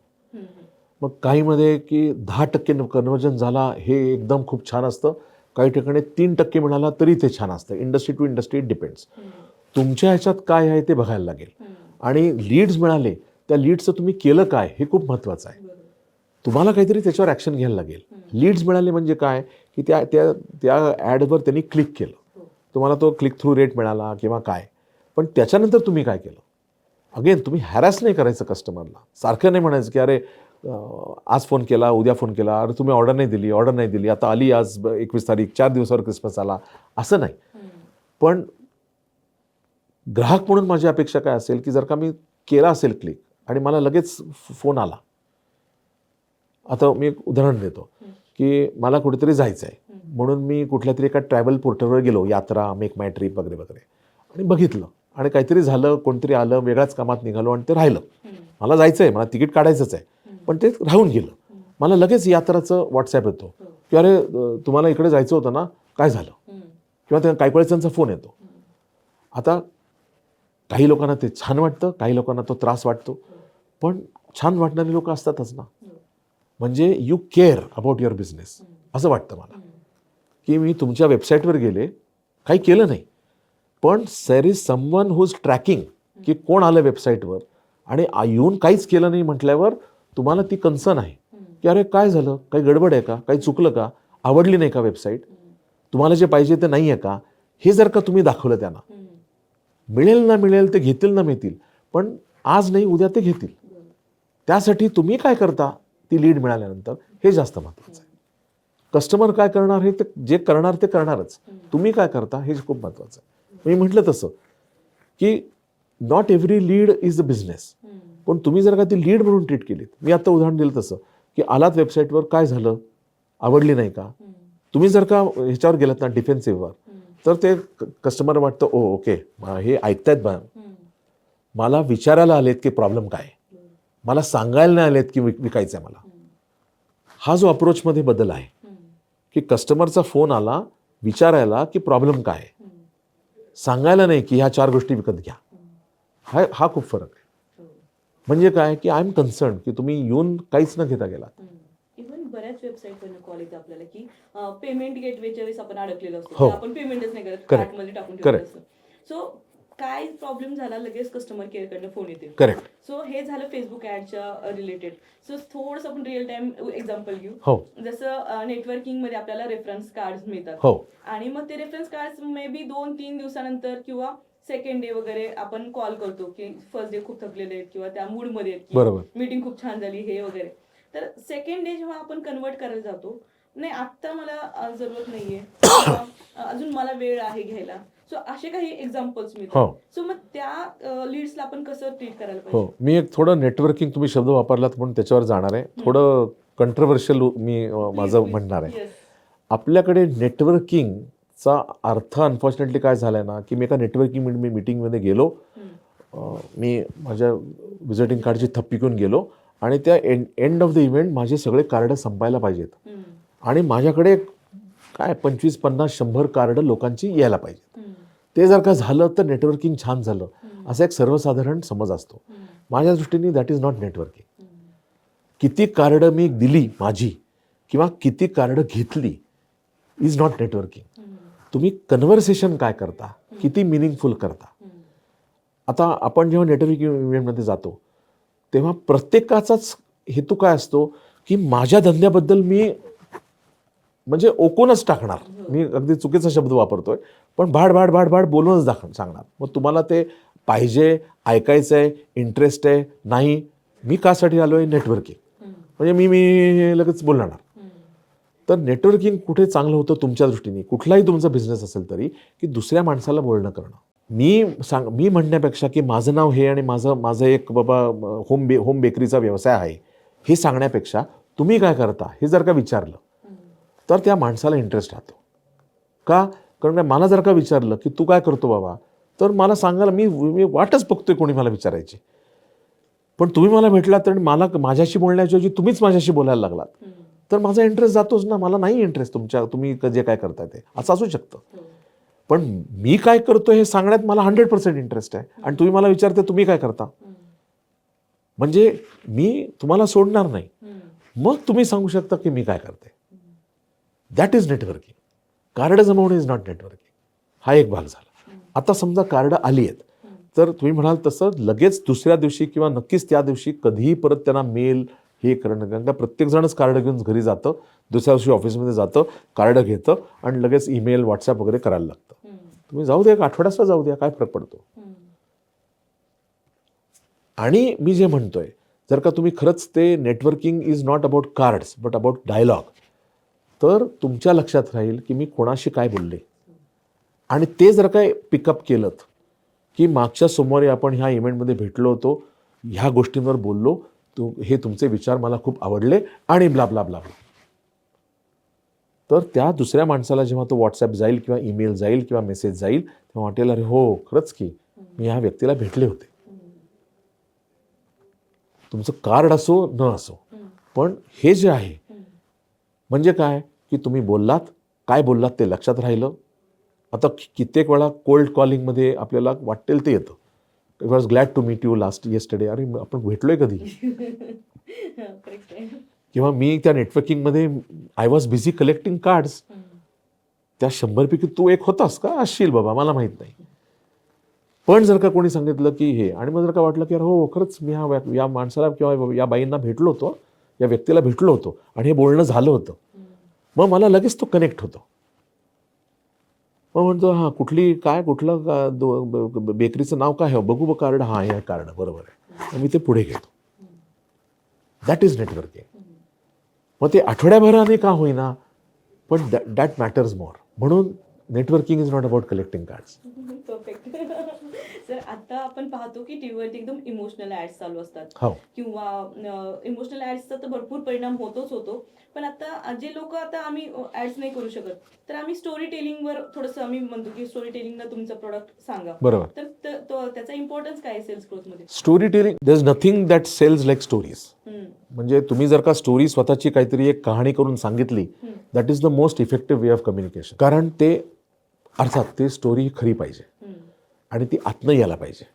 [SPEAKER 2] मग काहीमध्ये की 10% कन्व्हर्जन झाला हे एकदम खूप छान असतं, काही ठिकाणी 3% मिळाला तरी ते छान असतं. Industry to industry depends. तुमच्या ह्याच्यात काय आहे ते बघायला लागेल. आणि लीड्स मिळाले, त्या लीड्सचं तुम्ही केलं काय हे खूप महत्त्वाचं आहे. तुम्हाला काहीतरी त्याच्यावर ॲक्शन घ्यायला लागेल. लीड्स मिळाले म्हणजे काय की त्या ॲडवर त्यांनी क्लिक केलं, तुम्हाला तो क्लिक थ्रू रेट मिळाला किंवा काय. पण त्याच्यानंतर तुम्ही काय केलं? अगेन तुम्ही हॅरॅस नाही करायचं कस्टमरला. सारखं नाही म्हणायचं की अरे आज फोन केला, उद्या फोन केला, अरे तुम्ही ऑर्डर नाही दिली, आता आली आज 21 तारीख, 4 दिवसावर क्रिसमस आला, असं नाही. पण ग्राहक म्हणून माझी अपेक्षा काय असेल की जर का मी केला असेल क्लिक आणि मला लगेच फोन आला. आता मी एक उदाहरण देतो की मला कुठेतरी जायचं आहे म्हणून मी कुठल्या तरी एका ट्रॅव्हल पोर्टलवर गेलो, यात्रा, मेक माय ट्रिप वगैरे वगैरे, आणि बघितलं आणि काहीतरी झालं, कोणतरी आलं, वेगळ्याच कामात निघालो आणि ते राहिलं. मला जायचं आहे, मला तिकीट काढायचंच आहे, पण ते राहून गेलं. मला लगेच यात्राचं व्हॉट्सॲप येतो की अरे तुम्हाला इकडे जायचं होतं ना, काय झालं? किंवा त्या काही वेळेस त्यांचा फोन येतो. आता काही लोकांना ते छान वाटतं, काही लोकांना तो त्रास वाटतो, पण छान वाटणारी लोक असतातच ना. म्हणजे you care about your business असं वाटतं मला की मी तुमच्या वेबसाईटवर गेले, काही केलं नाही, पण there is someone who is tracking की कोण आलं वेबसाईटवर आणि येऊन काहीच केलं नाही म्हटल्यावर तुम्हाला ती कन्सर्न आहे की अरे काय झालं, काही गडबड आहे का, काही चुकलं का, आवडली नाही का वेबसाईट, तुम्हाला जे पाहिजे ते नाही आहे का, हे जर का तुम्ही दाखवलं त्यांना, मिळेल ना मिळेल, ते घेतील ना मिळतील, पण आज नाही उद्या ते घेतील. त्यासाठी तुम्ही काय करता ती लीड मिळाल्यानंतर हे जास्त महत्त्वाचं आहे. कस्टमर काय करणार हे जे करणार ते करणारच, तुम्ही काय करता हे खूप महत्त्वाचं आहे. मी म्हटलं तसं की not every lead is a business, पण तुम्ही जर का ती लीड म्हणून ट्रीट केलीत, मी आता उदाहरण दिलं तसं की आलात वेबसाईटवर, काय झालं, आवडली नाही का, तुम्ही जर का ह्याच्यावर गेलात ना डिफेन्सिव्हवर, तर ते कस्टमर वाटतं ओ ओके हे ऐकतायत बा, मला विचारायला आलेत की प्रॉब्लेम काय, मला सांगायला नाही आलेत की विकायचं आहे मला. हा जो अप्रोचमध्ये बदल आहे की कस्टमरचा फोन आला विचारायला की प्रॉब्लेम काय, सांगायला नाही की ह्या 4 गोष्टी विकत घ्या. हा खूप फरक आहे. म्हणजे काय की आय एम कन्सर्न की तुम्ही येऊन काहीच न घेता गेलात.
[SPEAKER 1] इव्हन बऱ्याच वेबसाईटवरून कॉल येतो आपल्याला की पेमेंट गेटवेच्या वेळेस आपण अडकलेलो असतो,
[SPEAKER 2] हो.
[SPEAKER 1] तर आपण पेमेंटच नाही करत,
[SPEAKER 2] Correct.
[SPEAKER 1] कार्टमध्ये टाकून ठेवलेलं
[SPEAKER 2] Correct.
[SPEAKER 1] असतं. सो काय प्रॉब्लेम झाला लगेच कस्टमर केअर कडनं फोन येते.
[SPEAKER 2] करेक्ट.
[SPEAKER 1] सो हे झालं फेसबुक ऍडच्या रिलेटेड. सो थोडंसं आपण रिअल टाइम एक्झाम्पल घेऊ.
[SPEAKER 2] हो
[SPEAKER 1] जसं नेटवर्किंग मध्ये आपल्याला रेफरन्स कार्ड मिळतात
[SPEAKER 2] हो
[SPEAKER 1] आणि मग ते रेफरन्स कार्ड मे बी 2-3 दिवसानंतर किंवा सेकंड डे वगैरे आपण कॉल करतो की फर्स्ट डे खूप थकलेले आहेत किंवा त्या मूड मध्ये आहेत
[SPEAKER 2] बरोबर.
[SPEAKER 1] की मीटिंग खूप छान झाली हे वगैरे. तर सेकंड डे जेव्हा आपण कन्वर्ट करायला जातो, नाही आत्ता मला जरूरत नाहीये किंवा, अजून मला वेळ आहे घ्यायला. सो असे काही एक्झाम्पल्स
[SPEAKER 2] हो.
[SPEAKER 1] मिळतात. सो मग त्या लीड्सला आपण कसं ट्रीट करायला
[SPEAKER 2] हो
[SPEAKER 1] पाहिजे?
[SPEAKER 2] मी एक थोडं नेटवर्किंग तुम्ही शब्द वापरलात म्हणून त्याच्यावर जाणार आहे. थोडं कंट्रोवर्शियल मी माझं
[SPEAKER 1] Please,
[SPEAKER 2] म्हणणार आहे.
[SPEAKER 1] yes.
[SPEAKER 2] आपल्याकडे नेटवर्किंगचा अर्थ अनफॉर्च्युनेटली काय झालाय ना की मी एका नेटवर्किंग मीटिंगमध्ये गेलो. मी माझ्या व्हिजिटिंग कार्डची थप्पी घेऊन गेलो आणि त्या एंड ऑफ द इव्हेंट माझे सगळे कार्ड संपायला पाहिजेत आणि माझ्याकडे काय 25, 50, 100 कार्ड लोकांची यायला पाहिजेत. ते जर का झालं तर नेटवर्किंग छान झालं असा एक सर्वसाधारण समज असतो. माझ्या दृष्टीने दॅट इज नॉट नेटवर्किंग. किती कार्ड मी दिली माझी किंवा किती कार्ड घेतली इज नॉट नेटवर्किंग. तुम्ही कन्व्हर्सेशन काय करता, किती मिनिंगफुल करता. आता आपण जेव्हा नेटवर्किंग इव्हेंटमध्ये जातो तेव्हा प्रत्येकाचाच हेतू काय असतो की माझ्या धंद्याबद्दल मी म्हणजे ओकूनच टाकणार. मी अगदी चुकीचा शब्द वापरतोय पण भाड भाड भाड भाड बोलूनच सांगणार. मग तुम्हाला ते पाहिजे, ऐकायचं आहे, इंटरेस्ट आहे नाही, मी कासाठी आलो आहे नेटवर्किंग म्हणजे मी लगेच बोलणार. तर नेटवर्किंग कुठे चांगलं होतं तुमच्या दृष्टीने, कुठलाही तुमचा बिझनेस असेल तरी, की दुसऱ्या माणसाला बोलणं करणं. मी म्हणण्यापेक्षा की माझं नाव हे आणि माझं एक बाबा होम बेकरीचा व्यवसाय आहे हे सांगण्यापेक्षा तुम्ही काय करता हे जर का विचारलं तर त्या माणसाला इंटरेस्ट राहतो. का? कारण मला जर का विचारलं की तू काय करतो बाबा, तर मला सांगायला मी वाटच बघतोय कोणी मला विचारायची. पण तुम्ही मला भेटलात तर मला माझ्याशी बोलण्याऐवजी तुम्हीच माझ्याशी बोलायला लागलात तर माझा इंटरेस्ट जातोच ना. मला नाही इंटरेस्ट तुम्ही जे काय करताय ते असं असू शकतं. पण मी काय करतो हे सांगण्यात मला 100% इंटरेस्ट आहे आणि तुम्ही मला विचारते तुम्ही काय करता, म्हणजे मी तुम्हाला सोडणार नाही. मग तुम्ही सांगू शकता की मी काय करते. That is networking. कार्ड जमवणे इज नॉट नेटवर्किंग. हा एक भाग झाला. आता समजा कार्ड आली आहेत तर तुम्ही म्हणाल तसं लगेच दुसऱ्या दिवशी किंवा नक्कीच त्या दिवशी कधीही परत त्यांना मेल हे करणं, कारण का प्रत्येकजणच कार्ड घेऊन घरी जातं, दुसऱ्या दिवशी ऑफिसमध्ये जातं, कार्ड घेतं आणि लगेच ईमेल व्हॉट्सअप वगैरे करायला लागतं. तुम्ही जाऊ द्या, एक आठवड्याचा जाऊ द्या, काय फरक पडतो. आणि मी जे म्हणतोय जर का तुम्ही खरंच ते networking is not about cards but about dialogue, तर तुमच्या लक्षात राहील की मी कोणाशी काय बोलले आणि ते जर काय पिकअप केलं की मागच्या सोमवारी आपण ह्या इव्हेंटमध्ये भेटलो होतो, ह्या गोष्टींवर बोललो, हे तुमचे विचार मला खूप आवडले आणि ब्ला ब्ला ब्ला, तर त्या दुसऱ्या माणसाला जेव्हा तो व्हॉट्सअप जाईल किंवा ईमेल जाईल किंवा मेसेज जाईल तेव्हा वाटेल अरे हो खरंच की मी ह्या व्यक्तीला भेटले होते. तुमचं कार्ड असो न असो, पण हे जे आहे म्हणजे काय की तुम्ही बोललात, काय बोललात ते लक्षात राहिलं. आता कित्येक वेळा कोल्ड कॉलिंगमध्ये आपल्याला वाटेल ते येतं. I was glad to meet you yesterday, अरे आपण भेटलोय कधी. किंवा मी त्या नेटवर्किंगमध्ये I was busy collecting cards, त्या 100पैकी तू एक होतास का, असशील बाबा मला माहीत नाही. पण जर का कोणी सांगितलं की हे, आणि मग जर का वाटलं की अरे हो खरंच मी या माणसाला किंवा या बाईंना भेटलो होतो, या व्यक्तीला भेटलो होतो आणि हे बोलणं झालं होतं, मग मला लगेच तो कनेक्ट होतो. मग म्हणतो हां कुठलं बेकरीचं नाव काय आहे बघू कार्ड, हां हे कार्ड बरोबर आहे, मी ते पुढे घेतो. That is networking. मग ते आठवड्याभराने का होईना पण दॅट मॅटर्स मोर. म्हणून networking is not about collecting cards.
[SPEAKER 1] Perfect. Sir आता आपण पाहतो की टीव्हीवरती एकदम इमोशनल ऍड्स चालू असतात
[SPEAKER 2] हो.
[SPEAKER 1] किंवा इमोशनल ऍड्सचा तर भरपूर परिणाम होतो. पण आता जे लोक आता आम्ही ऍड्स नाही करू शकत तर आम्ही स्टोरी टेलिंगवर थोडंसं आम्ही म्हणतो की स्टोरी टेलिंगला तुमचा प्रोडक्ट सांगा.
[SPEAKER 2] बरोबर.
[SPEAKER 1] तर त्याचा इम्पॉर्टन्स काय सेल्स ग्रोथ मध्ये?
[SPEAKER 2] Story telling, there is nothing that sells like stories. म्हणजे तुम्ही जर का स्टोरी स्वतःची काहीतरी एक कहाणी करून सांगितली, that is the most effective way of communication. कारण ते अर्थात ते स्टोरी खरी पाहिजे. आणि ती आतनं यायला पाहिजे.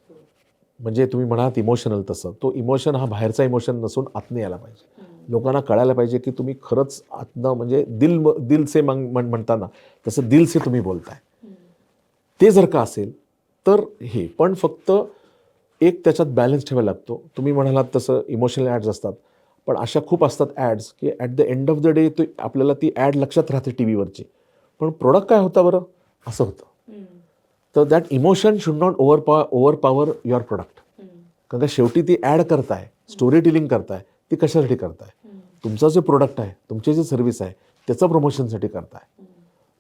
[SPEAKER 2] म्हणजे तुम्ही म्हणाल इमोशनल, तसं तो इमोशन हा बाहेरचा इमोशन नसून आतनं यायला पाहिजे. लोकांना कळायला पाहिजे की तुम्ही खरंच आतनं, म्हणजे दिल से म्हणताना तसं दिल से तुम्ही बोलताय. ते जर का असेल तर हे पण फक्त एक त्याच्यात बॅलन्स ठेवायला लागतो. तुम्ही म्हणालात तसं इमोशनल ॲड्स असतात, पण अशा खूप असतात ॲड्स की at the end of the day तो आपल्याला ती ॲड लक्षात राहते टी व्हीवरची, पण प्रोडक्ट काय होता बरं, असं होतं. तर that emotion should not overpower your product. कारण का शेवटी ती ॲड करताय, स्टोरी टेलिंग करताय, ती कशासाठी करताय? तुमचं जे प्रोडक्ट आहे, तुमची जी सर्व्हिस आहे, त्याचं प्रमोशनसाठी करताय.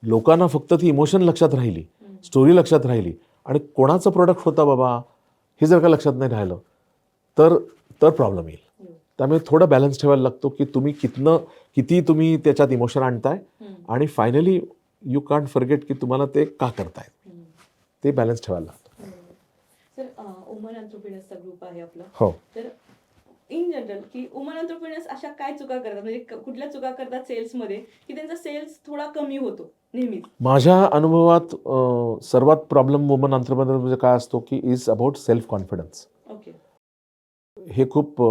[SPEAKER 2] लोकांना फक्त ती इमोशन लक्षात राहिली, स्टोरी लक्षात राहिली, आणि कोणाचं प्रोडक्ट होता बाबा हे जर का लक्षात नाही राहिलं तर प्रॉब्लेम येईल. त्यामुळे थोडा बॅलन्स ठेवायला लागतो की तुम्ही किती तुम्ही त्याच्यात इमोशन आणताय, आणि फायनली यू कांट फॉरगेट की तुम्हाला ते का करताय, ते बॅलन्स ठेवायला लागतं.
[SPEAKER 1] सर, वुमन एंटरप्रेन्योर्सचा ग्रुप आहे आपला.
[SPEAKER 2] हो.
[SPEAKER 1] तर इन जनरल की वुमन एंटरप्रेन्योर्स अशा काय चुका करतात, म्हणजे कुठल्या चुका करतात सेल्समध्ये की त्यांचा सेल्स थोडा कमी होतो नेहमीच?
[SPEAKER 2] माझ्या अनुभवात सर्वात प्रॉब्लेम वुमन एंटरप्रेन्योर म्हणजे काय असतो की is about self confidence.
[SPEAKER 1] Okay.
[SPEAKER 2] हे खूप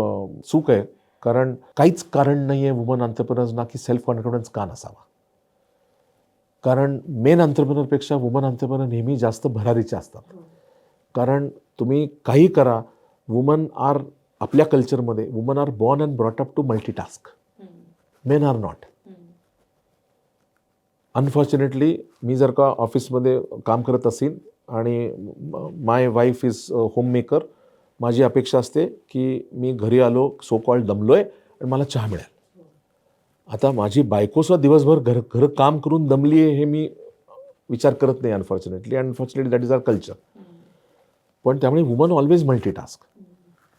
[SPEAKER 2] चूक आहे, कारण काहीच कारण नाही आहे वुमन एंटरप्रेन्योर्सना की सेल्फ कॉन्फिडन्स का नसावा. कारण मेन एंटरप्रेन्योरपेक्षा वुमन एंटरप्रेन्योर नेहमी जास्त भरारीचे असतात. कारण तुम्ही काही करा, वुमन आर, आपल्या कल्चरमध्ये women are born and brought up to multitask. Men are not. Unfortunately मी जर का ऑफिसमध्ये काम करत असेल आणि माय वाईफ इज होममेकर, माझी अपेक्षा असते की मी घरी आलो, सो कॉल्ड दमलोय, आणि मला चहा मिळेल. आता माझी बायकोसुद्धा दिवसभर घर काम करून दमली आहे हे मी विचार करत नाही. Unfortunately that is our culture. पण त्यामुळे वुमन ऑलवेज मल्टीटास्क.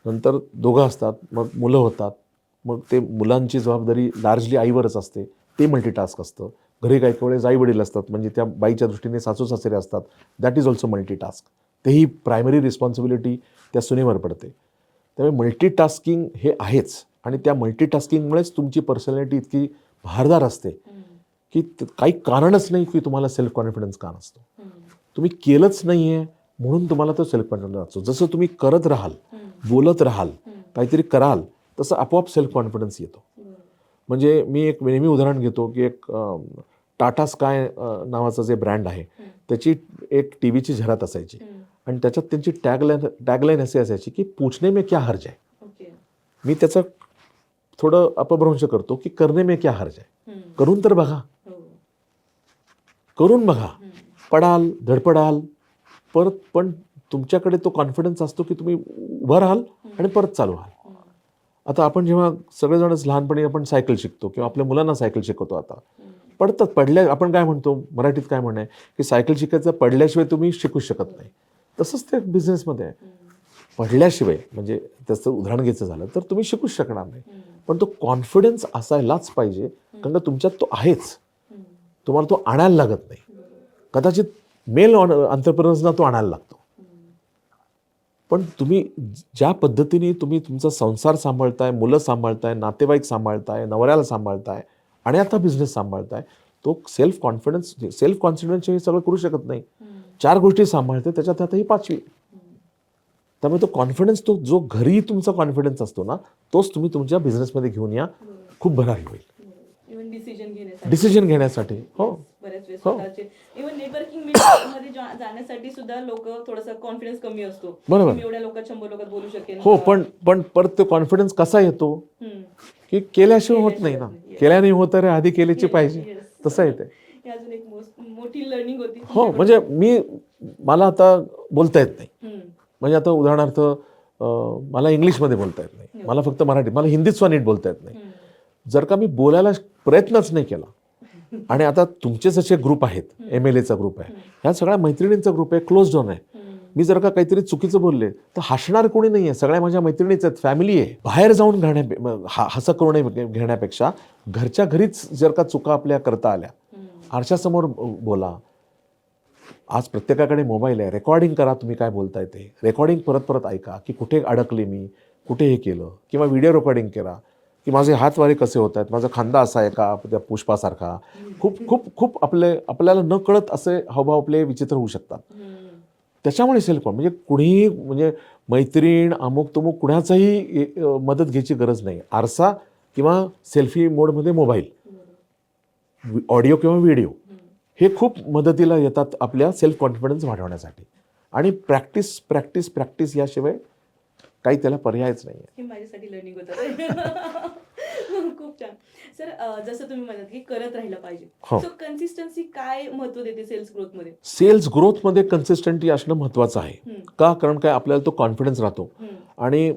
[SPEAKER 2] नंतर दोघं असतात, मग मुलं होतात, मग ते मुलांची जबाबदारी लार्जली आईवरच असते, ते मल्टीटास्क असतं. घरी काही वेळेस आई वडील असतात, म्हणजे त्या बाईच्या दृष्टीने सासू सासरे असतात, दॅट इज ऑल्सो मल्टीटास्क. तेही प्रायमरी रिस्पॉन्सिबिलिटी त्या सुनेवर पडते. त्यामुळे मल्टीटास्किंग हे आहेच, आणि त्या मल्टीटास्किंगमुळेच तुमची पर्सनॅलिटी इतकी भारदार असते की काही कारणच नाही की तुम्हाला सेल्फ कॉन्फिडन्स का नसतो. तुम्ही केलंच नाही आहे म्हणून तुम्हाला तो सेल्फ कॉन्फिडन्स असतो. जसं तुम्ही करत राहाल, बोलत राहाल, काहीतरी कराल, तसं आपोआप सेल्फ कॉन्फिडन्स येतो. म्हणजे मी एक नेहमी उदाहरण घेतो की एक टाटा स्काय नावाचं जे ब्रँड आहे, त्याची एक टी व्हीची जाहिरात असायची, आणि त्याच्यात त्यांची टॅगलाईन अशी असायची की पूछने में क्या हर्ज है. मी त्याचं थोडं अपभ्रंश करतो की करणे में क्या हर्ज है. करून तर बघा, करून बघा, पडाल, धडपडाल, परत पण तुमच्याकडे तो कॉन्फिडन्स असतो की तुम्ही उभं राहाल आणि परत चालू व्हाल. आता आपण जेव्हा सगळेजणच लहानपणी आपण सायकल शिकतो किंवा आपल्या मुलांना सायकल शिकवतो, आता पडतात, आपण काय म्हणतो, मराठीत काय म्हणणं आहे की सायकल शिकायचं पडल्याशिवाय तुम्ही शिकू शकत नाही. तसंच ते बिझनेसमध्ये आहे. पडल्याशिवाय, म्हणजे त्याचं उदाहरण घ्यायचं झालं तर तुम्ही शिकूच शकणार नाही. पण तो कॉन्फिडन्स असायलाच पाहिजे, कारण का तुमच्यात तो आहेच, तुम्हाला तो आणायला लागत नाही. कदाचित मेल एंटरप्रेन्योर्सना तो आणायला लागतो. पण तुम्ही ज्या पद्धतीने तुम्ही तुमचा संसार सांभाळताय, मुलं सांभाळताय, नातेवाईक सांभाळताय, नवऱ्याला सांभाळताय, आणि आता बिझनेस सांभाळताय, तो सेल्फ कॉन्फिडन्स हे सगळं करू शकत नाही. 4 गोष्टी सांभाळते, त्याच्यात आता ही 5वी. त्यामुळे तो कॉन्फिडन्स, तो जो घरी तुमचा कॉन्फिडन्स असतो ना, तोच तुम्ही तुमच्या बिझनेसमध्ये घेऊन या, खूप भरारी होईल.
[SPEAKER 1] इव्हन
[SPEAKER 2] डिसिजन घेण्यासाठी. हो,
[SPEAKER 1] बऱ्याच वेळेस स्वतःचे इव्हन नेटवर्किंग मीटिंगमध्ये जाण्यासाठी सुद्धा लोक थोडासा कॉन्फिडन्स कमी असतो.
[SPEAKER 2] बरोबर.
[SPEAKER 1] मी एवढ्या लोकांत 100 लोकांत बोलू शकेन.
[SPEAKER 2] हो, पण परत तो कॉन्फिडन्स कसा येतो की केल्याशिवाय होत नाही ना. केल्याने होत रे, आधी केल्याची पाहिजे, तसं येते.
[SPEAKER 1] ही अजून एक मोठी लर्निंग होती.
[SPEAKER 2] हो, म्हणजे मला आता बोलता येत नाही. म्हणजे आता उदाहरणार्थ मला इंग्लिशमध्ये बोलता येत नाही, मला फक्त मराठी, मला हिंदीत सुद्धा नीट बोलता येत नाही. जर का मी बोलायला प्रयत्नच नाही केला, आणि आता तुमचे जसे ग्रुप आहेत, MLAचा ग्रुप आहे, ह्या सगळ्या मैत्रिणींचा ग्रुप आहे, क्लोज डॉन आहे. मी जर का काहीतरी चुकीचं बोलले तर हसणार कोणी नाही आहे, सगळ्या माझ्या मैत्रिणीच आहेत, फॅमिली आहे. बाहेर जाऊन हसा करून घेण्यापेक्षा घरच्या घरीच जर का चुका आपल्या करता आल्या, आरशासमोर बोला. आज प्रत्येकाकडे मोबाईल आहे, रेकॉर्डिंग करा, तुम्ही काय बोलताय ते रेकॉर्डिंग परत परत ऐका की कुठे अडकले मी, कुठे हे केलं, किंवा व्हिडिओ रेकॉर्डिंग करा की माझे हातवारे कसे होत आहेत, माझा खांदा असा आहे का त्या पुष्पासारखा. खूप खूप खूप आपल्याला न कळत असे हावभाव आपले विचित्र होऊ शकतात. त्याच्यामुळे सेल्फ म्हणजे कुणीही म्हणजे मैत्रीण अमुक तमुक कुणाचाही मदत घ्यायची गरज नाही. आरसा किंवा सेल्फी मोडमध्ये मोबाईल, ऑडिओ किंवा व्हिडिओ हे खूप मदतीला येतात आपल्या सेल्फ कॉन्फिडन्स वाढवण्यासाठी. आणि प्रॅक्टिस प्रॅक्टिस प्रॅक्टिस याशिवाय काही त्याला पर्यायच नाही आहे.
[SPEAKER 1] हे माझ्यासाठी लर्निंग होतं. खूप छान. सर, जसं तुम्ही म्हणत की करत राहिलं पाहिजे.
[SPEAKER 2] हो.
[SPEAKER 1] सो कन्सिस्टन्सी काय महत्व देते सेल्स ग्रोथमध्ये?
[SPEAKER 2] सेल्स ग्रोथमध्ये कन्सिस्टंटी असणं महत्त्वाचं आहे. का? कारण काय आपल्याला तो कॉन्फिडन्स राहतो. आणि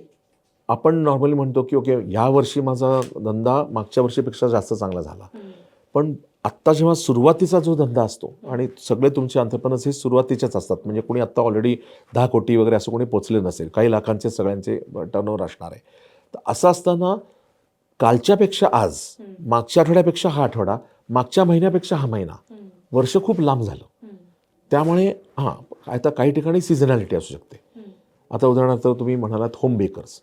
[SPEAKER 2] आपण नॉर्मली म्हणतो की ओके, ह्या वर्षी माझा धंदा मागच्या वर्षीपेक्षा जास्त चांगला झाला. पण आत्ता जेव्हा सुरुवातीचा जो धंदा असतो आणि सगळे तुमचे एंटरप्रेनर्स हे सुरुवातीचेच असतात, म्हणजे कोणी आत्ता ऑलरेडी 10 कोटी वगैरे असं कोणी पोचले नसेल, काही लाखांचे सगळ्यांचे टर्नओव्हर असणार आहे. तर असं असताना कालच्यापेक्षा आज, मागच्या आठवड्यापेक्षा हा आठवडा, मागच्या महिन्यापेक्षा हा महिना, वर्ष खूप लांब झालं. त्यामुळे आता काही ठिकाणी सिझनॅलिटी असू शकते. आता उदाहरणार्थ तुम्ही म्हणालात होम बेकर्स,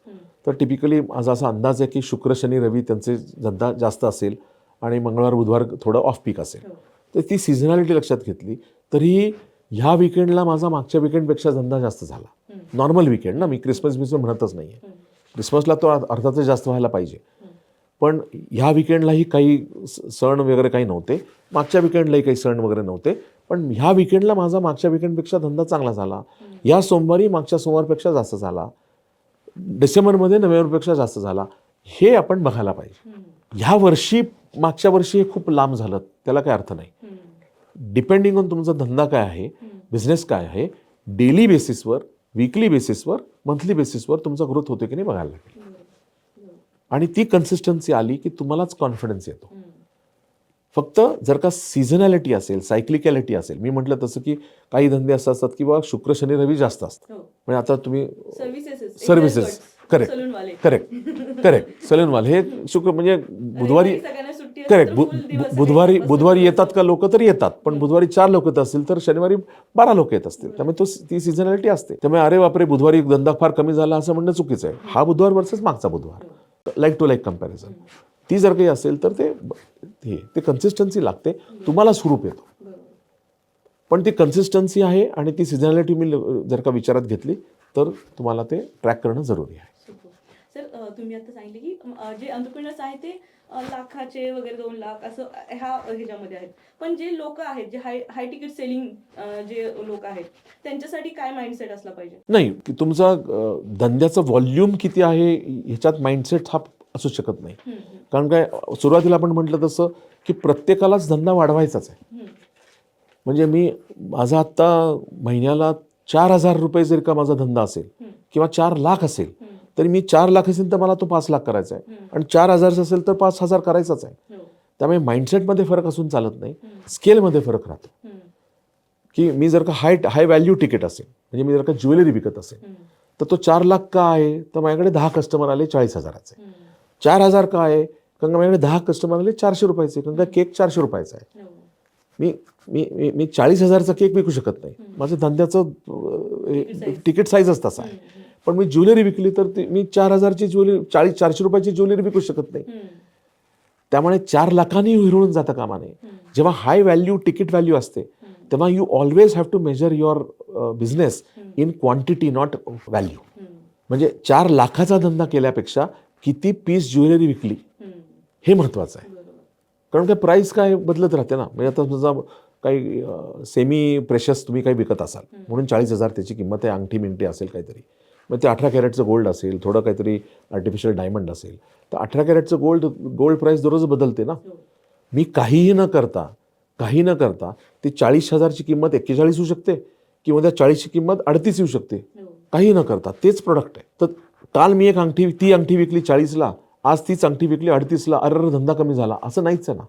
[SPEAKER 2] तर टिपिकली माझा असा अंदाज आहे की शुक्र शनी रवी त्यांचे धंदा जास्त असेल आणि मंगळवार बुधवार थोडं ऑफ पीक असेल. तर ती सिझनॅलिटी लक्षात घेतली तरी ह्या विकेंडला माझा मागच्या विकेंडपेक्षा धंदा जास्त झाला. नॉर्मल विकेंड ना, मी क्रिसमस म्हणतच नाही आहे. क्रिसमसला तो अर्थातच जास्त व्हायला पाहिजे, पण ह्या विकेंडलाही काही सण वगैरे काही नव्हते, मागच्या विकेंडलाही काही सण वगैरे नव्हते, पण ह्या विकेंडला माझा मागच्या विकेंडपेक्षा धंदा चांगला झाला. या सोमवारी मागच्या सोमवारपेक्षा जास्त झाला. डिसेंबरमध्ये नोव्हेंबरपेक्षा जास्त झाला. हे आपण बघायला पाहिजे. ह्या वर्षी मागच्या वर्षी हे खूप लांब झालं, त्याला काही अर्थ नाही. डिपेंडिंग ऑन तुमचा धंदा काय आहे, बिझनेस काय आहे, डेली बेसिसवर, वीकली बेसिसवर, मंथली बेसिसवर तुमचा ग्रोथ होतो की नाही बघायला लागेल. आणि ती कन्सिस्टन्सी आली की तुम्हालाच कॉन्फिडन्स येतो. फक्त जर का सिझनॅलिटी असेल, सायक्लिकॅलिटी असेल, मी म्हटलं तसं की काही धंदे असं असतात की बाबा शुक्र शनी रवी जास्त असतात. म्हणजे आता तुम्ही सर्व्हिसेस, करेक्ट सलूनवाले हे शुक्र म्हणजे बुधवारी, करेक्ट बुधवारी येतात का लोक, तर येतात, पण बुधवारी 4 लोक येत असतील तर शनिवारी 12 लोक येत असतील. त्यामुळे ती सिझनॅलिटी असते. त्यामुळे अरे बापरे बुधवारी धंदा फार कमी झाला असं म्हणणं चुकीचं आहे. हा बुधवार वर्सेस मागचा बुधवार, लाईक टू लाईक कम्पॅरिझन, ती जर काही असेल तर ते कन्सिस्टन्सी लागते, तुम्हाला स्वरूप येतो. पण ती कन्सिस्टन्सी आहे आणि ती सिझनॅलिटी मी जर का विचारात घेतली तर तुम्हाला ते ट्रॅक करणं जरुरी आहे.
[SPEAKER 1] सर, तुम्ही आता सांगितले की जे एंटरप्रेन्योर्स आहेत ते लाखाचे वगैरे 2 लाख असं ह्याच्यामध्ये आहेत, पण जे लोक आहेत, जे हाय तिकीट सेलिंग जे लोक आहेत, त्यांच्यासाठी काय माइंडसेट असला पाहिजे? नाही,
[SPEAKER 2] की तुमचा धंद्याचं व्हॉल्यूम किती आहे ह्याच्यात माइंडसेट हा असू शकत नाही. कारण काय, सुरुवातीला आपण म्हटलं तसं की प्रत्येकालाच धंदा वाढवायचाच आहे. म्हणजे माझा आत्ता महिन्याला 4,000 रुपये जर का माझा धंदा असेल किंवा 4 लाख असेल, तरी मी 4 लाख असेल तर मला तो 5 लाख करायचा आहे, आणि 4,000 असेल तर 5,000 करायचाच आहे. त्यामुळे माइंडसेटमध्ये फरक असून चालत नाही, स्केलमध्ये फरक राहतो. की मी जर का हाय व्हॅल्यू तिकीट असेल, म्हणजे मी जर का ज्वेलरी विकत असेल, तर तो 4 लाख का आहे, तर माझ्याकडे 10 कस्टमर आले 40,000चे. 4,000 का आहे, कारण माझ्याकडे 10 कस्टमर आले 400 रुपयाचे, कारण का केक 400 रुपयाचा आहे. मी 40,000चा केक विकू शकत नाही, माझं धंद्याचं तिकीट साईजच तसा आहे. पण मी ज्वेलरी विकली तर मी 4,000ची ज्वेलरी, 400 रुपयाची ज्वेलरी विकू शकत नाही. त्यामुळे 4 लाखांनी हिरवून जातं कामा नये. जेव्हा हाय व्हॅल्यू तिकीट व्हॅल्यू असते तेव्हा you always have to measure your business in quantity, not value. म्हणजे 4 लाखाचा धंदा केल्यापेक्षा किती पीस ज्वेलरी विकली हे महत्त्वाचं आहे. कारण काय प्राईस काय बदलत राहते ना. म्हणजे आता समजा काही सेमी प्रेशस तुम्ही काही विकत असाल म्हणून 40,000 त्याची किंमत आहे, अंगठी मिंगठी असेल काहीतरी, मग ते 18 कॅरेटचं गोल्ड असेल, थोडं काहीतरी आर्टिफिशियल डायमंड असेल, तर 18 कॅरेटचं गोल्ड प्राईस दररोज बदलते ना. मी काही न करता ती 40,000ची किंमत 41 होऊ शकते किंवा त्या 40ची किंमत 38 येऊ शकते, काही न करता तेच प्रोडक्ट आहे. तर काल मी ती अंगठी विकली 40ला, आज तीच अंगठी विकली 38ला, अरे धंदा कमी झाला असं नाहीच आहे ना.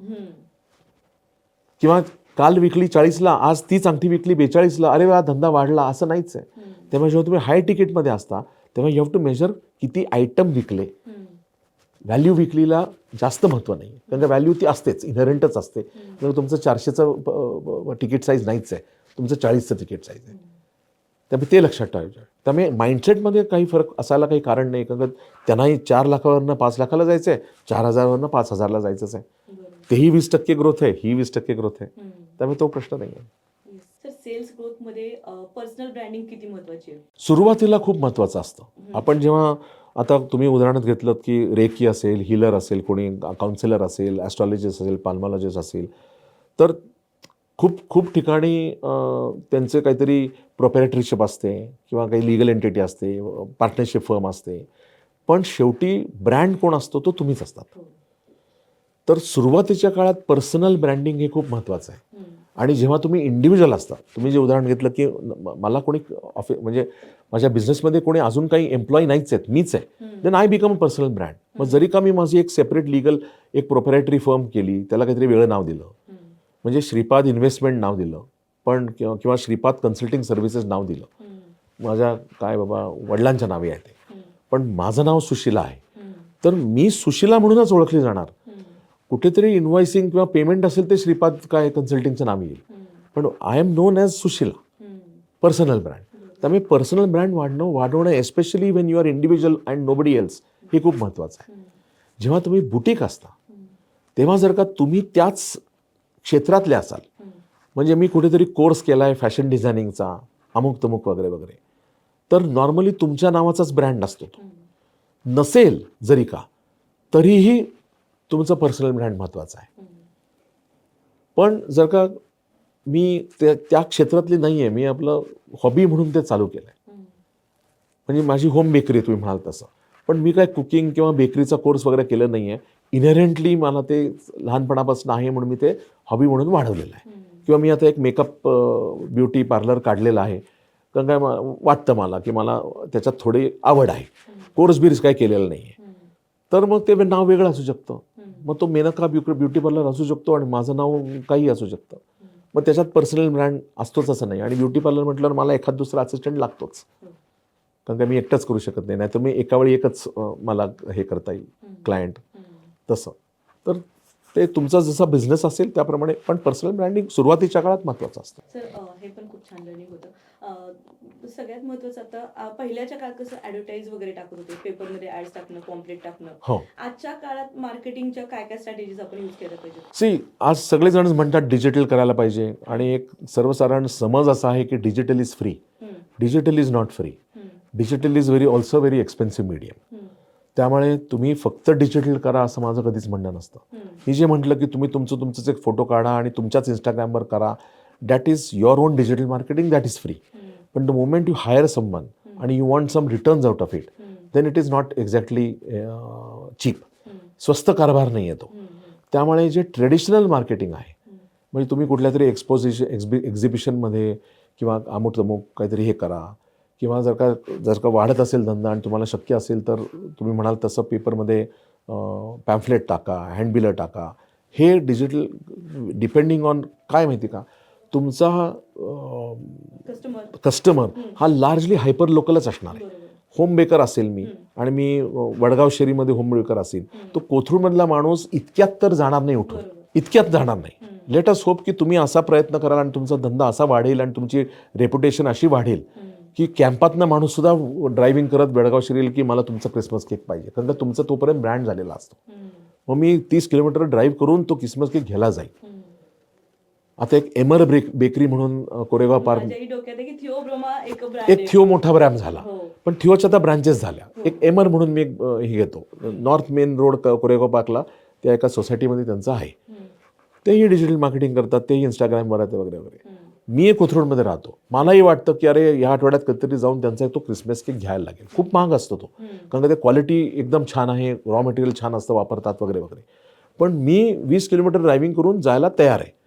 [SPEAKER 2] किंवा काल विकली 40ला, आज तीच अंगठी विकली 42ला, अरे वा धंदा वाढला असं नाहीच आहे. तेव्हा जेव्हा तुम्ही हाय तिकीटमध्ये असता तेव्हा यू हॅव टू मेजर किती आयटम विकले. व्हॅल्यू विकलीला जास्त महत्त्व नाही, कारण व्हॅल्यू ती असतेच, इनहेरंटच असते. म्हणजे तुमचं 400चं तिकीट साईज नाहीच आहे, तुमचं 40चं तिकीट साईज आहे. त्यामुळे ते लक्षात ठेवायचं. त्यामुळे माइंडसेटमध्ये काही फरक असायला काही कारण नाही, कारण त्यांनाही 4 लाखावरनं 5 लाखाला जायचं आहे, 4,000वरनं 5,000ला जायचंच आहे. तेही 20% ग्रोथ आहे, ही 20% ग्रोथ आहे. त्यामुळे तो प्रश्न नाही आहे.
[SPEAKER 1] सर, सेल्स ग्रोथ मध्ये पर्सनल ब्रँडिंग किती महत्वाची आहे?
[SPEAKER 2] सुरुवातीला खूप महत्त्वाचं असतं. आपण जेव्हा आता तुम्ही उदाहरणात घेतलं की रेकी असेल, हीलर असेल, कोणी काउन्सिलर असेल, ॲस्ट्रॉलॉजिस्ट असेल, पाल्मॉलॉजिस्ट असेल, तर खूप खूप ठिकाणी त्यांचे काहीतरी प्रोप्रायटरशिप असते किंवा काही लीगल एंटिटी असते, पार्टनरशिप फर्म असते. पण शेवटी ब्रँड कोण असतो तो तुम्हीच असतात.
[SPEAKER 1] हो.
[SPEAKER 2] तर सुरुवातीच्या काळात पर्सनल ब्रँडिंग हे खूप महत्त्वाचं आहे.
[SPEAKER 1] हम्म.
[SPEAKER 2] आणि जेव्हा तुम्ही इंडिव्हिज्युअल असता, तुम्ही जे उदाहरण घेतलं की मला कोणी म्हणजे माझ्या बिझनेसमध्ये कोणी अजून काही एम्प्लॉई नाहीच आहेत, मीच आहे,
[SPEAKER 1] hmm.
[SPEAKER 2] Then I become a personal brand. मग जरी का मी माझी एक सेपरेट लीगल एक प्रोप्रायटरी फर्म केली, त्याला काहीतरी वेगळं नाव दिलं,
[SPEAKER 1] हम्म.
[SPEAKER 2] म्हणजे श्रीपाद इन्व्हेस्टमेंट नाव दिलं, पण किंवा श्रीपाद कन्सल्टिंग सर्व्हिसेस नाव दिलं,
[SPEAKER 1] हम्म.
[SPEAKER 2] माझ्या काय बाबा वडिलांच्या नावे आहे ते,
[SPEAKER 1] हम्म.
[SPEAKER 2] पण माझं नाव सुशिला आहे,
[SPEAKER 1] हम्म.
[SPEAKER 2] तर मी सुशिला म्हणूनच ओळखली जाणार.
[SPEAKER 1] हम्म.
[SPEAKER 2] कुठेतरी इन्व्हॉइसिंग किंवा पेमेंट असेल ते श्रीपाद काय कन्सल्टिंगचं नाव येईल,
[SPEAKER 1] हम्म.
[SPEAKER 2] पण I am known as Sushila,
[SPEAKER 1] hmm.
[SPEAKER 2] Personal brand. त्यामुळे पर्सनल ब्रँड वाढवणं especially when you are individual and nobody else, हे खूप महत्त्वाचं आहे.
[SPEAKER 1] हम्म.
[SPEAKER 2] जेव्हा तुम्ही बुटीक असता
[SPEAKER 1] हम्म.
[SPEAKER 2] तेव्हा जर का तुम्ही त्याच क्षेत्रातले असाल,
[SPEAKER 1] हम्म.
[SPEAKER 2] म्हणजे मी कुठेतरी कोर्स केला आहे फॅशन डिझायनिंगचा, अमुक तमुक वगैरे वगैरे, तर नॉर्मली तुमच्या नावाचाच ब्रँड नसतो तो.
[SPEAKER 1] हम्म.
[SPEAKER 2] नसेल जरी का तरीही तुमचं पर्सनल ब्रँड महत्त्वाचं आहे.
[SPEAKER 1] हम्म.
[SPEAKER 2] पण जर का मी त्या क्षेत्रातली नाही आहे, मी आपलं हॉबी म्हणून ते चालू केलं आहे,
[SPEAKER 1] हम्म.
[SPEAKER 2] म्हणजे माझी होम बेकरी तुम्ही म्हणाल तसं, पण मी काय कुकिंग किंवा बेकरीचा कोर्स वगैरे केलं नाही आहे. इनहेरंटली मला ते लहानपणापासून आहे म्हणून मी ते हॉबी म्हणून वाढवलेलं आहे.
[SPEAKER 1] हम्म.
[SPEAKER 2] किंवा मी आता एक मेकअप ब्युटी पार्लर काढलेलं आहे, कारण काय वाटतं मला की मला त्याच्यात थोडी आवड आहे. कोर्स बिर्स काय केलेलं नाही आहे,
[SPEAKER 1] हम्म.
[SPEAKER 2] तर मग ते नाव वेगळं असू शकतं.
[SPEAKER 1] हम्म.
[SPEAKER 2] मग तो मेनका ब्युटी पार्लर असू शकतो आणि माझं नाव काही असू शकतं. मग त्याच्यात पर्सनल ब्रँड असतोच असं नाही. आणि ब्युटी पार्लर म्हटल्यावर मला एखाद दुसरा असिस्टंट लागतोच, कारण का मी एकटाच करू शकत नाही, नाहीतर मी एका वेळी एकच मला हे करता येईल क्लायंट तसं. तर ते तुमचा जसा बिझनेस असेल त्याप्रमाणे, पण पर्सनल ब्रँडिंग सुरुवातीच्या काळात महत्त्वाचं असतं.
[SPEAKER 1] सर हे पण खूप छान लर्निंग होतं. सगळ्यात महत्त्वाचं आता पहिल्याच्या काळात कसं ॲडव्हर्टाईज वगैरे टाकत होते, पेपरमध्ये ॲड्स टाकणं, पॉम्पलेट टाकणं.
[SPEAKER 2] हो,
[SPEAKER 1] आजच्या काळात मार्केटिंगच्या काय काय स्ट्रॅटेजीज आपण यूज केल्या पाहिजे?
[SPEAKER 2] सी आज सगळेजण म्हणतात डिजिटल करायला पाहिजे, आणि एक सर्वसाधारण समज असा आहे की digital is free. Digital is not free. Digital is also very expensive medium. त्यामुळे तुम्ही फक्त डिजिटल करा असं माझं कधीच म्हणणं नसतं. मी जे म्हटलं की तुम्ही तुमचंच एक फोटो काढा आणि तुमच्याच इंस्टाग्रामवर करा, that is your own digital marketing, that is free. पण the moment you hire someone आणि you want some returns out of it, then it is not exactly cheap. स्वस्त कारभार नाही आहे तो. त्यामुळे जे ट्रेडिशनल मार्केटिंग आहे, म्हणजे तुम्ही कुठल्या तरी एक्झिबिशनमध्ये किंवा अमुक तमुक काहीतरी हे करा, किंवा जर का वाढत असेल धंदा आणि तुम्हाला शक्य असेल तर तुम्ही म्हणाल तसं पेपरमध्ये पॅम्फलेट टाका, हँडबिलं टाका. हे डिजिटल डिपेंडिंग ऑन काय माहिती का, तुमचा कस्टमर हा लार्जली हायपर लोकलच असणार आहे. होम बेकर असेल मी, आणि मी वडगाव शेरीमध्ये होम बेकर असेल, तो कोथरूडमधला माणूस इतक्यात तर जाणार नाही उठून, इतक्यात जाणार नाही. लेट अस होप की तुम्ही असा प्रयत्न कराल आणि तुमचा धंदा असा वाढेल आणि तुमची रेप्युटेशन अशी वाढेल की कॅम्पातनं माणूस सुद्धा ड्रायव्हिंग करत बेळगाव शिरेल की मला तुमचा क्रिसमस केक पाहिजे, कारण का तुमचा तोपर्यंत ब्रँड झालेला असतो. मग मी 30 किलोमीटर ड्राईव्ह करून तो क्रिसमस केक घ्यायला जाईल. आता एक एमर बेकरी म्हणून कोरेगाव पार्क, एक थिओ मोठा ब्रँड झाला, पण थिओच्या आता ब्रँचेस झाल्या. एक एमर म्हणून मी एक हे घेतो, नॉर्थ मेन रोड कोरेगाव पार्कला, त्या एका सोसायटीमध्ये त्यांचं आहे. तेही डिजिटल मार्केटिंग करतात, तेही इंस्टाग्रामवर आहेत वगैरे वगैरे. मी एक कोथरूडमध्ये राहतो, मलाही वाटतं की अरे या आठवड्यात कधीतरी जाऊन त्यांचा तो क्रिसमस केक घ्यायला लागेल. खूप महाग असतो तो, कारण का ते क्वालिटी एकदम छान आहे, रॉ मटेरियल छान असतं, वापरतात वगैरे वगैरे. पण मी 20 किलोमीटर ड्रायव्हिंग करून जायला तयार आहे.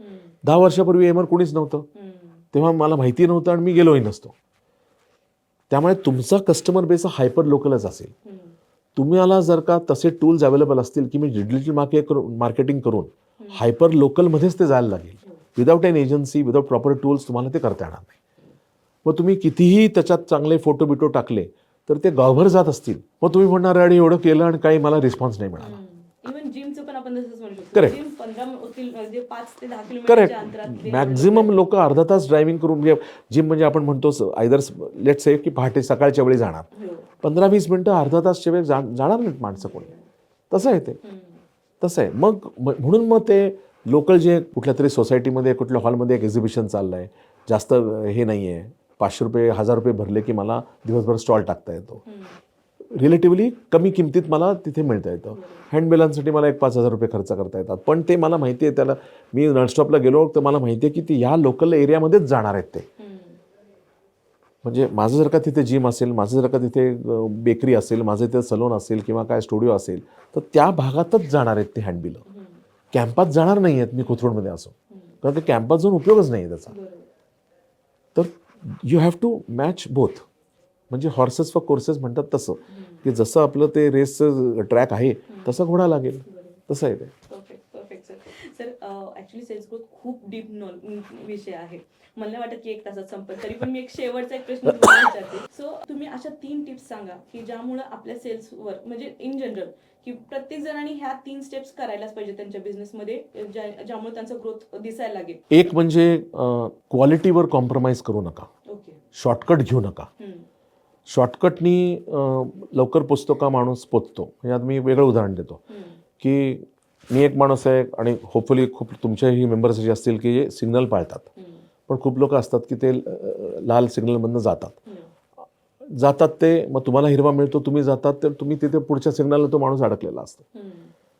[SPEAKER 2] 10 वर्षापूर्वी एमर कोणीच नव्हतं, तेव्हा मला माहिती नव्हतं आणि मी गेलोही नसतो. त्यामुळे तुमचा कस्टमर बेस हा हायपर लोकलच असेल. तुम्हाला जर का तसे टूल्स अवेलेबल असतील की मी डिजिटल मार्केटिंग करून हायपर लोकलमध्येच ते जायला लागेल, without an agency, without proper tools तुम्हाला ते करता येणार नाही. मग तुम्ही कितीही त्याच्यात चांगले फोटो बिटो टाकले तर ते गावभर जात असतील. मग तुम्ही म्हणणार अरे एवढं केलं आणि काही मला रिस्पॉन्स नाही मिळाला.
[SPEAKER 1] इव्हन जिमचं पण आपण तसंच म्हणू शकतो.
[SPEAKER 2] करेक्ट,
[SPEAKER 1] जिम 15 म्हणजे 5 ते 10 किलोमीटरच्या
[SPEAKER 2] करेक्ट.
[SPEAKER 1] अंतरात
[SPEAKER 2] मॅक्झिमम लोक अर्धा तास ड्रायव्हिंग करून, म्हणजे जिम म्हणजे आपण म्हणतो आयदर लेट से की पहाटे सकाळच्या वेळी जाणार, 15-20 मिनटं अर्धा तासच्या वेळी जाणार नाहीत माणसं कोणी. तसं आहे ते, तसं आहे. मग म्हणून मग ते लोकल जे कुठल्या तरी सोसायटीमध्ये कुठल्या हॉलमध्ये एक एक्झिबिशन चाललं आहे, जास्त हे नाही आहे, 500 रुपये 1000 रुपये भरले की मला दिवसभर स्टॉल टाकता येतो. रिलेटिव्हली कमी किमतीत मला तिथे मिळता येतं. हँडबेलांसाठी मला एक 5,000 रुपये खर्च करता येतात. पण ते मला माहिती आहे, त्याला मी नळस्टॉपला गेलो तर मला माहिती आहे की ती ह्या लोकल एरियामध्येच जाणार आहेत ते. म्हणजे माझं जर का तिथे जिम असेल, माझं जर का तिथे बेकरी असेल, माझं तिथे सलून असेल किंवा काय स्टुडिओ असेल, तर त्या भागातच जाणार आहेत ते हँडबिलं. कॅम्पात जाणार नाही आहेत मी कोथरूडमध्ये असो, कारण ते कॅम्पात जाऊन उपयोगच नाही आहे त्याचा. तर you have to match both. म्हणजे हॉर्सेस फॉर कोर्सेस म्हणतात तसं, की जसं आपलं ते रेसचं ट्रॅक आहे तसं घोडा लागेल, तसं आहे ते.
[SPEAKER 1] Perfect sir. Sir actually sales growth खूप डीप विषय आहे. मला नाही वाटत की 1 तासात संपेल. तरी पण मी एक शेवटचा एक प्रश्न तुम्हाला विचारते. सो तुम्ही अशा 3 टिप्स सांगा की ज्यामुळे आपल्या सेल्सवर म्हणजे इन जनरल की प्रत्येक जणांनी ह्या 3 स्टेप्स करायलाच पाहिजे त्यांच्या बिझनेसमध्ये, ज्यामुळे त्यांचा ग्रोथ दिसायला लागेल.
[SPEAKER 2] एक म्हणजे क्वालिटीवर कॉम्प्रोमाइज करू नका.
[SPEAKER 1] ओके.
[SPEAKER 2] शॉर्टकट घेऊ नका. शॉर्टकटनी लवकर पोचतो का माणूस पोचतो. म्हणजे आता मी वेगळं उदाहरण देतो की मी एक माणूस आहे आणि होपफुली खूप तुमच्याही मेंबर्स असे असतील की जे सिग्नल पाळतात, पण खूप लोक असतात की ते लाल सिग्नलमधनं जातात ते, मग तुम्हाला हिरवा मिळतो, तुम्ही जातात, तर तुम्ही तिथे पुढच्या सिग्नलला तो माणूस अडकलेला असतो.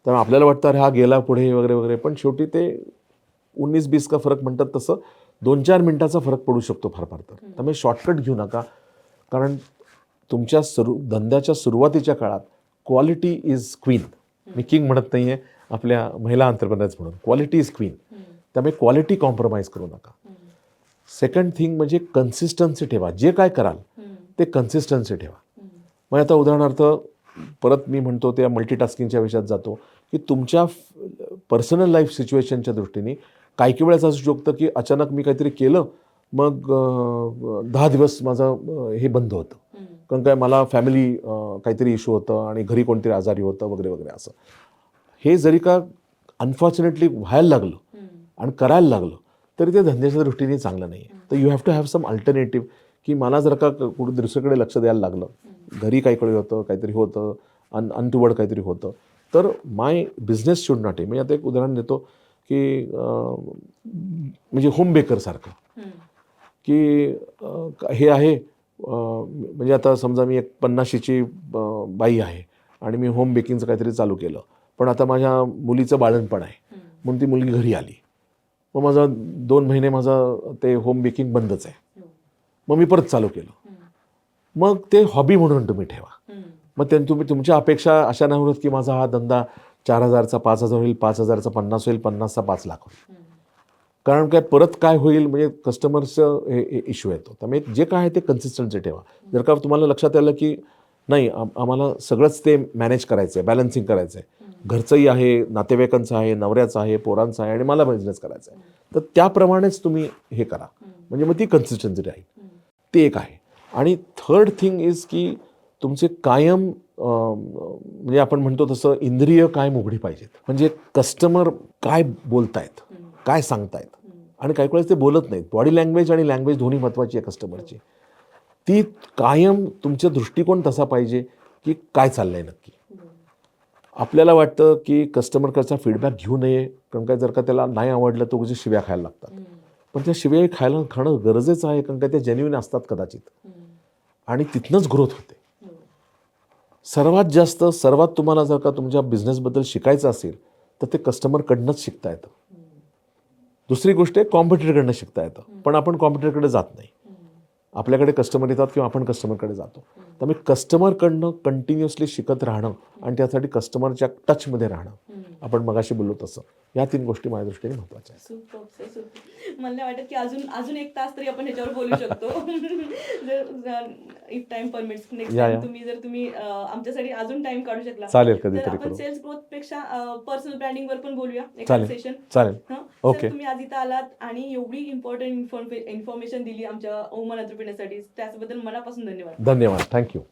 [SPEAKER 2] त्यामुळे आपल्याला वाटतं अरे हा गेला पुढे वगैरे वगैरे, पण शेवटी ते 19-20 का फरक म्हणतात तसं 2-4 मिनिटाचा फरक पडू शकतो फार तर. त्यामुळे शॉर्टकट घेऊ नका, कारण तुमच्या धंद्याच्या सुरुवातीच्या काळात quality is queen. Me king म्हणत नाही आहे, आपल्या महिला एंटरप्रेनर्स म्हणून क्वालिटी इज क्वीन. त्यामुळे क्वालिटी कॉम्प्रोमाइज करू नका. सेकंड थिंग म्हणजे कन्सिस्टन्सी ठेवा. जे काय कराल ते कन्सिस्टन्सी ठेवा. मग आता उदाहरणार्थ परत मी म्हणतो त्या मल्टीटास्किंगच्या विषयात जातो की तुमच्या पर्सनल लाईफ सिच्युएशनच्या दृष्टीने काही वेळेस असू शकतं की अचानक मी काहीतरी केलं, मग 10 दिवस माझं हे बंद होतं, कारण काय मला फॅमिली काहीतरी इश्यू होतं आणि घरी कोणतरी आजारी होतं वगैरे वगैरे. असं हे जरी का अनफॉर्च्युनेटली व्हायला लागलं आणि करायला लागलं तरी ते धंद्याच्या दृष्टीने चांगलं नाही आहे. तर you have to have some alternative, की मला जर का कुठे दुसरीकडे लक्ष द्यायला लागलं, घरी काहीकडे होतं, काहीतरी होतं, अनटुवर्ड काहीतरी होतं, तर माय बिझनेस शुड नॉट. मी आता एक उदाहरण देतो की म्हणजे होम बेकरसारखं की हे आहे. म्हणजे आता समजा मी एक 50शीची बाई आहे आणि मी होम बेकिंगचं काहीतरी चालू केलं, पण आता माझ्या मुलीचं बाळणपण आहे म्हणून ती मुलगी घरी आली, मग माझा 2 महिने माझं ते होम बेकिंग बंदच आहे. मग मी परत चालू केलं. मग ते हॉबी म्हणून तुम्ही ठेवा. मग ते तुम्ही तुमच्या अपेक्षा अशा नाही होत की माझा हा धंदा 4,000चा 5,000 होईल, 5,000चा 50 होईल, 50चा 5 लाख होईल. कारण काय परत काय होईल म्हणजे कस्टमर्सचं हे इश्यू येतो. त्यामुळे जे काय आहे ते कन्सिस्टन्सी ठेवा. जर का तुम्हाला लक्षात आलं की नाही आम्हाला सगळंच ते मॅनेज करायचं आहे, बॅलन्सिंग करायचं आहे, घरचंही आहे, नातेवाईकांचं आहे, नवऱ्याचं आहे, पोरांचं आहे आणि मला बिझनेस करायचा आहे, तर त्याप्रमाणेच तुम्ही हे करा. म्हणजे मग ती कन्सिस्टन्सी राहील. ते एक आहे. आणि थर्ड थिंग इज की तुमचे कायम म्हणजे आपण म्हणतो तसं इंद्रिय कायम उघडी पाहिजेत. म्हणजे कस्टमर काय बोलतायत, काय सांगतायत, आणि काही वेळेस ते बोलत नाहीत. बॉडी लँग्वेज आणि लँग्वेज दोन्ही महत्त्वाची आहे कस्टमरची. ती कायम तुमचा दृष्टिकोन तसा पाहिजे की काय चाललंय नक्की. आपल्याला वाटतं की कस्टमरकडचा फीडबॅक घेऊ नये, कारण काय जर का त्याला नाही आवडलं तर उगाच शिव्या खायला लागतात. पण त्या शिव्या खाणं गरजेचं आहे, कारण काय त्या जेन्युइन असतात कदाचित, आणि तिथनंच ग्रोथ होते. सर्वात तुम्हाला जर का तुमच्या बिझनेसबद्दल शिकायचं असेल तर ते कस्टमरकडनंच शिकता येतं. दुसरी गोष्ट आहे कॉम्पिटिटरकडनं शिकता येतं, पण आपण कॉम्पिटिटरकडे जात नाही. आपल्याकडे कस्टमर येतात किंवा आपण कस्टमरकडे जातो. त्यामुळे कस्टमरकडनं कंटिन्युअसली शिकत राहणं आणि त्यासाठी कस्टमरच्या टचमध्ये राहणं, आपण मगाशी बोललो तसं, या 3 गोष्टी माझ्या दृष्टीने महत्त्वाच्या आहेत.
[SPEAKER 1] सुपर. मला नाही वाटत की अजून 1 तास तरी आपण ह्याच्यावर बोलू शकतो. जर if time permits next time तुम्ही आमच्यासाठी अजून टाइम काढू शकला
[SPEAKER 2] चालेल,
[SPEAKER 1] तर
[SPEAKER 2] कधीतरी
[SPEAKER 1] आपण
[SPEAKER 2] करू.
[SPEAKER 1] सेल्स ग्रोथ पेक्षा पर्सनल ब्रँडिंग वर पण बोलूया एक
[SPEAKER 2] चालेल.
[SPEAKER 1] सेशन.
[SPEAKER 2] चालेल.
[SPEAKER 1] ओके. तुम्ही आज इथं आलात आणि एवढी इम्पॉर्टंट इन्फॉर्मेशन दिली आमच्या वुमन एंटरप्रेन्योरसाठी, त्याबद्दल मनापासून धन्यवाद.
[SPEAKER 2] धन्यवाद. थँक्यू.